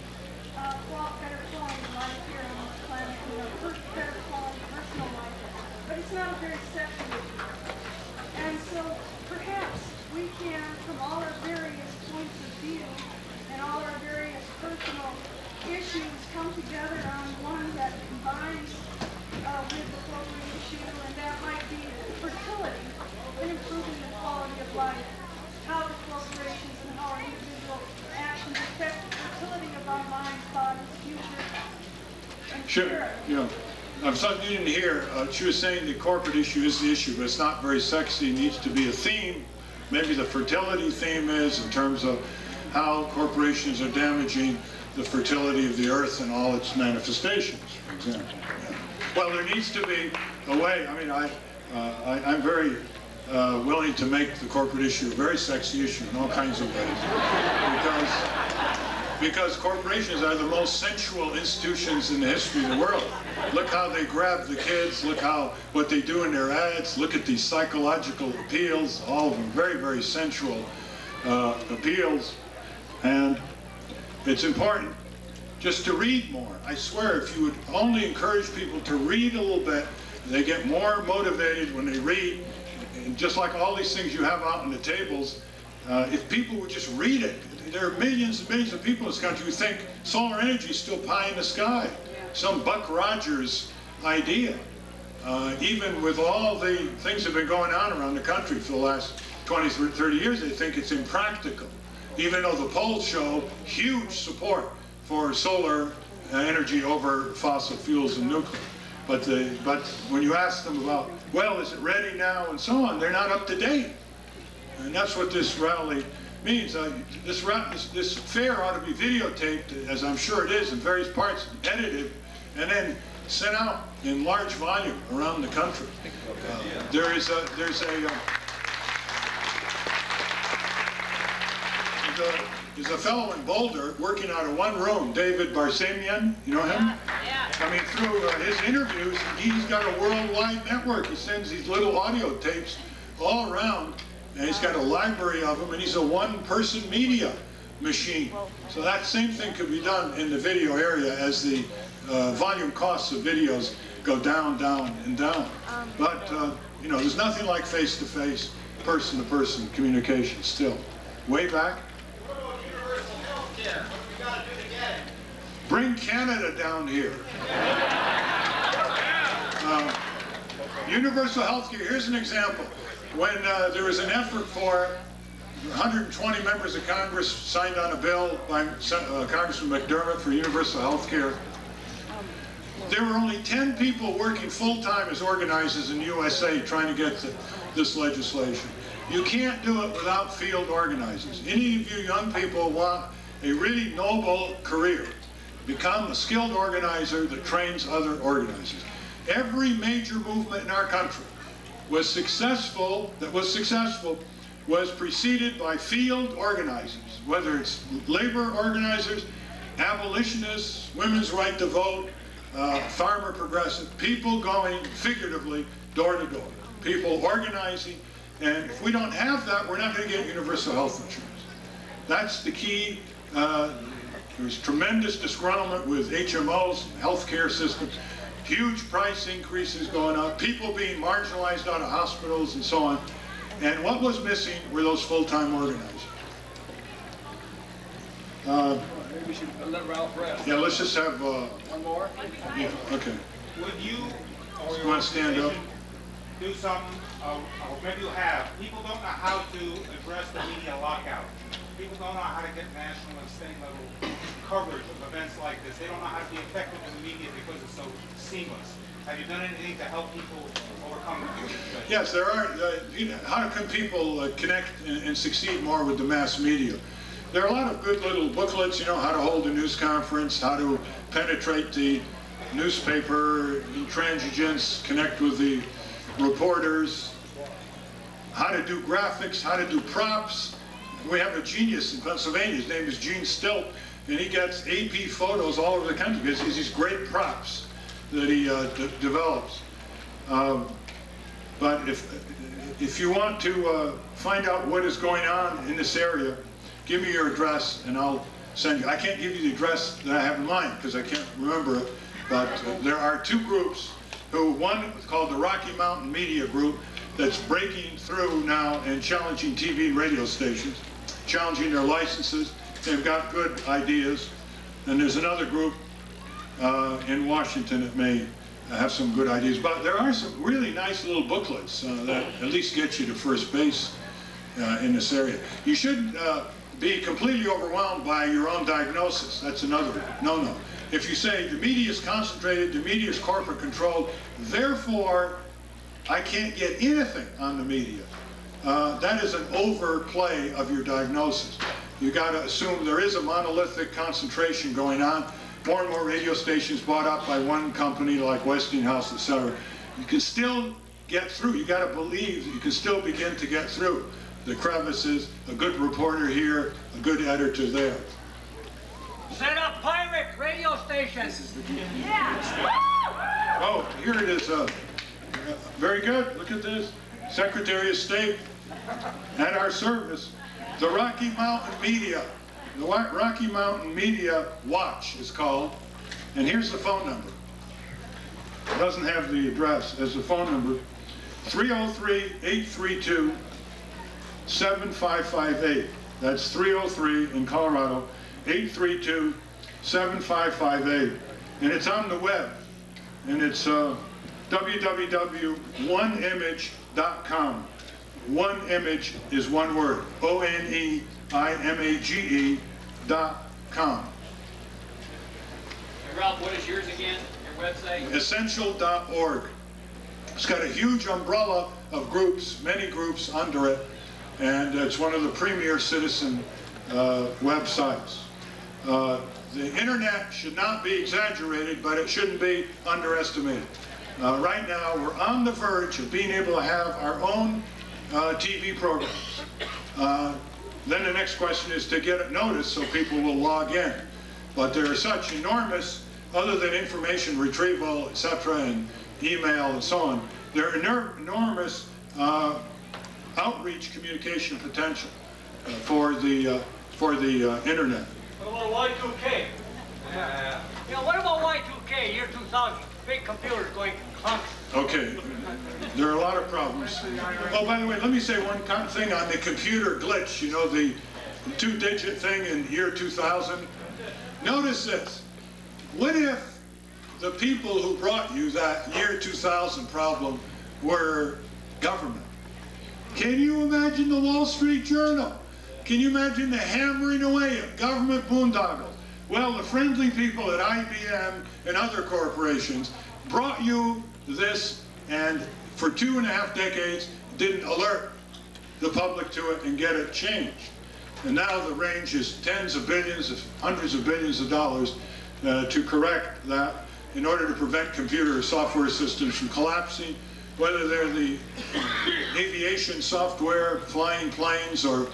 better quality of life here on this planet, better quality personal life. But it's not a very sexy issue. And so perhaps we can, from all our various points of view and all our various personal issues, come together on one that combines with the corporate issue, and that might be fertility and improving the quality of life, how the corporations and how our individual actions affect the fertility of our minds, bodies, future, and Sure, yeah. I'm sorry you didn't hear. She was saying the corporate issue is the issue, but it's not very sexy. It needs to be a theme. Maybe the fertility theme is in terms of how corporations are damaging the fertility of the earth and all its manifestations, for example. Yeah. Well, there needs to be a way. I mean, I'm very willing to make the corporate issue a very sexy issue in all kinds of ways, because corporations are the most sensual institutions in the history of the world. Look how they grab the kids, look what they do in their ads, look at these psychological appeals, all of them very, very sensual appeals. And it's important just to read more. I swear, if you would only encourage people to read a little bit, they get more motivated when they read. And just like all these things you have out on the tables, if people would just read it, there are millions and millions of people in this country who think solar energy is still pie in the sky, some Buck Rogers idea. Even with all the things that have been going on around the country for the last 20, 30 years, they think it's impractical, even though the polls show huge support for solar energy over fossil fuels and nuclear. But when you ask them about, well, is it ready now and so on, they're not up to date. And that's what this rally means. This fair ought to be videotaped, as I'm sure it is, in various parts, edited, and then sent out in large volume around the country. There's a fellow in Boulder working out of one room, David Barsamian, you know him? Yeah. I mean, through his interviews, he's got a worldwide network. He sends these little audio tapes all around, and he's got a library of them, and he's a one-person media machine. So that same thing could be done in the video area as the volume costs of videos go down, down, and down. But, you know, there's nothing like face-to-face, person-to-person communication still. Way back. Bring Canada down here. Universal health care, here's an example. When there was an effort for 120 members of Congress signed on a bill by Congressman McDermott for universal health care. There were only 10 people working full-time as organizers in the USA trying to get this legislation. You can't do it without field organizers. Any of you young people want a really noble career. Become a skilled organizer that trains other organizers. Every major movement in our country was successful, was preceded by field organizers, whether it's labor organizers, abolitionists, women's right to vote, farmer progressive, people going figuratively door to door, people organizing, and if we don't have that, we're not going to get universal health insurance. That's the key. There's tremendous disgruntlement with HMOs, healthcare systems, huge price increases going up, people being marginalized out of hospitals and so on. And what was missing were those full-time organizers. Maybe we should let Ralph rest. Yeah, let's just have... one more? Yeah, okay. Would you or You your want to stand up? organization do something, or maybe you have, people don't know how to address the media lockout. People don't know how to get national and state level coverage of events like this. They don't know how to be effective in the media because it's so seamless. Have you done anything to help people overcome that? Yes, there are. How can people connect and succeed more with the mass media? There are a lot of good little booklets, you know, how to hold a news conference, how to penetrate the newspaper intransigence, connect with the reporters, how to do graphics, how to do props. We have a genius in Pennsylvania, his name is Gene Stilt, and he gets AP photos all over the country because he's these great props that he develops. But if you want to find out what is going on in this area, give me your address and I'll send you. I can't give you the address that I have in mind because I can't remember it, but there are two groups who, one is called the Rocky Mountain Media Group, that's breaking through now and challenging TV and radio stations, challenging their licenses. They've got good ideas. And there's another group in Washington that may have some good ideas. But there are some really nice little booklets that at least get you to first base in this area. You shouldn't be completely overwhelmed by your own diagnosis. That's another no-no. If you say the media is concentrated, the media is corporate controlled, therefore I can't get anything on the media, that is an overplay of your diagnosis. You got to assume there is a monolithic concentration going on. More and more radio stations bought up by one company like Westinghouse, etc. You can still get through. You got to believe that you can still begin to get through the crevices. A good reporter here, a good editor there. Set up pirate radio stations. Yeah. Oh, here it is. Very good. Look at this. Secretary of State at our service. The Rocky Mountain Media. The Rocky Mountain Media Watch is called. And here's the phone number. It doesn't have the address as the phone number. 303-832-7558. That's 303 in Colorado, 832-7558. And it's on the web. And it's www.oneimage.com. One Image is one word. ONEIMAGE.com. And Ralph, what is yours again? Your website? Essential.org. It's got a huge umbrella of groups, many groups under it, and it's one of the premier citizen websites. The internet should not be exaggerated, but it shouldn't be underestimated. Right now, we're on the verge of being able to have our own TV programs. Then the next question is to get it noticed so people will log in. But there are such enormous, other than information retrieval, etc., and email and so on, there are enormous outreach communication potential for the internet. What about Y2K? You know, what about Y2K, year 2000? Big computers going clunky. Okay, there are a lot of problems. Oh, by the way, let me say one thing on the computer glitch, you know, the two-digit thing in year 2000. Notice this. What if the people who brought you that year 2000 problem were government. Can you imagine the Wall Street Journal? Can you imagine the hammering away of government boondoggles? Well, the friendly people at IBM and other corporations brought you this, and for 2.5 decades didn't alert the public to it and get it changed. And now the range is tens of billions, hundreds of billions of dollars to correct that in order to prevent computer or software systems from collapsing, whether they're the aviation software, flying planes, or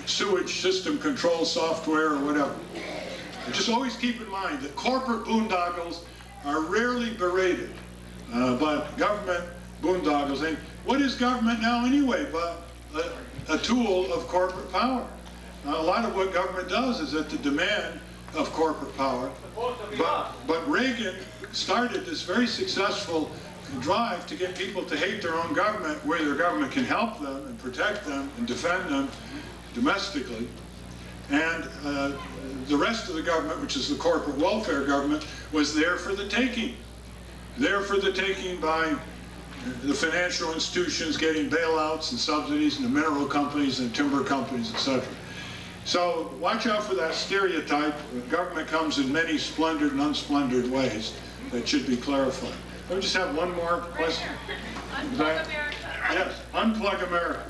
sewage system control software, or whatever. And just always keep in mind that corporate boondoggles are rarely berated, but government boondoggles. And what is government now anyway but a tool of corporate power? A lot of what government does is at the demand of corporate power. But Reagan started this very successful drive to get people to hate their own government, where their government can help them and protect them and defend them domestically. And the rest of the government, which is the corporate welfare government, was there for the taking. There for the taking by the financial institutions getting bailouts and subsidies, and the mineral companies and timber companies, etc. So watch out for that stereotype. Government comes in many splendid and unsplendored ways that should be clarified. Let me just have one more question. Unplug America. Yes, unplug America.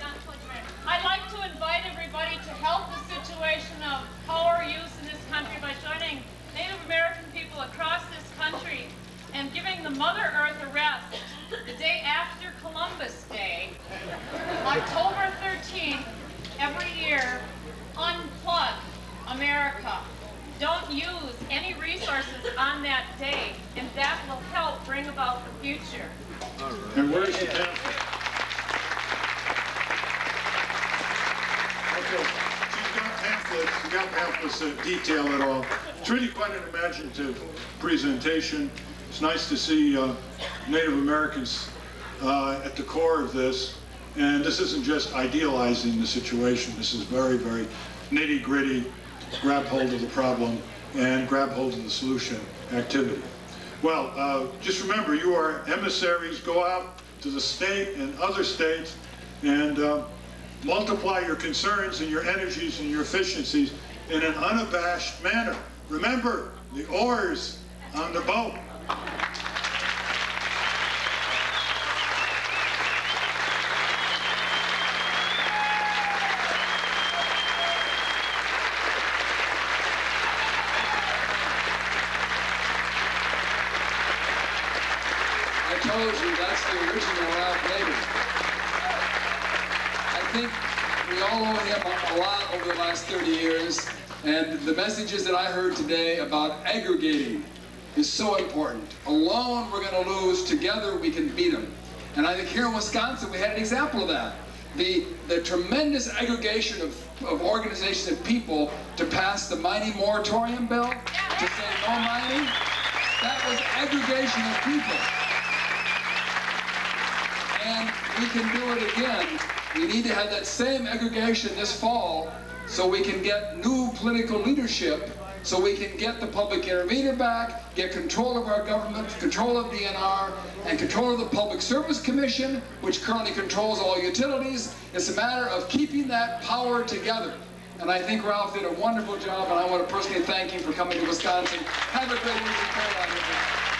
I'd like to invite everybody to help the situation of power use in this country by joining Native American people across this country and giving the Mother Earth a rest the day after Columbus Day, October 13th, every year. Unplug America. Don't use any resources on that day, and that will help bring about the future. All right. And where's the pamphlet? Okay, she's got pamphlets that detail it all. It's really quite an imaginative presentation. It's nice to see Native Americans at the core of this. And this isn't just idealizing the situation. This is very, very nitty-gritty, grab hold of the problem and grab hold of the solution activity. Well, just remember, you are emissaries. Go out to the state and other states and multiply your concerns and your energies and your efficiencies in an unabashed manner. Remember, the oars on the boat. I told you, that's the original Ralph Nader. I think we all owe him a lot over the last 30 years, and the messages that I heard today about aggregating is so important. Alone we're going to lose, together we can beat them. And I think here in Wisconsin we had an example of that. The tremendous aggregation of organizations and people to pass the mining moratorium bill, to say no mining, that was aggregation of people. And we can do it again. We need to have that same aggregation this fall so we can get new political leadership, so we can get the public intervener back, get control of our government, control of DNR, and control of the Public Service Commission, which currently controls all utilities. It's a matter of keeping that power together. And I think Ralph did a wonderful job, and I want to personally thank him for coming to Wisconsin. Have a great week in Carolina.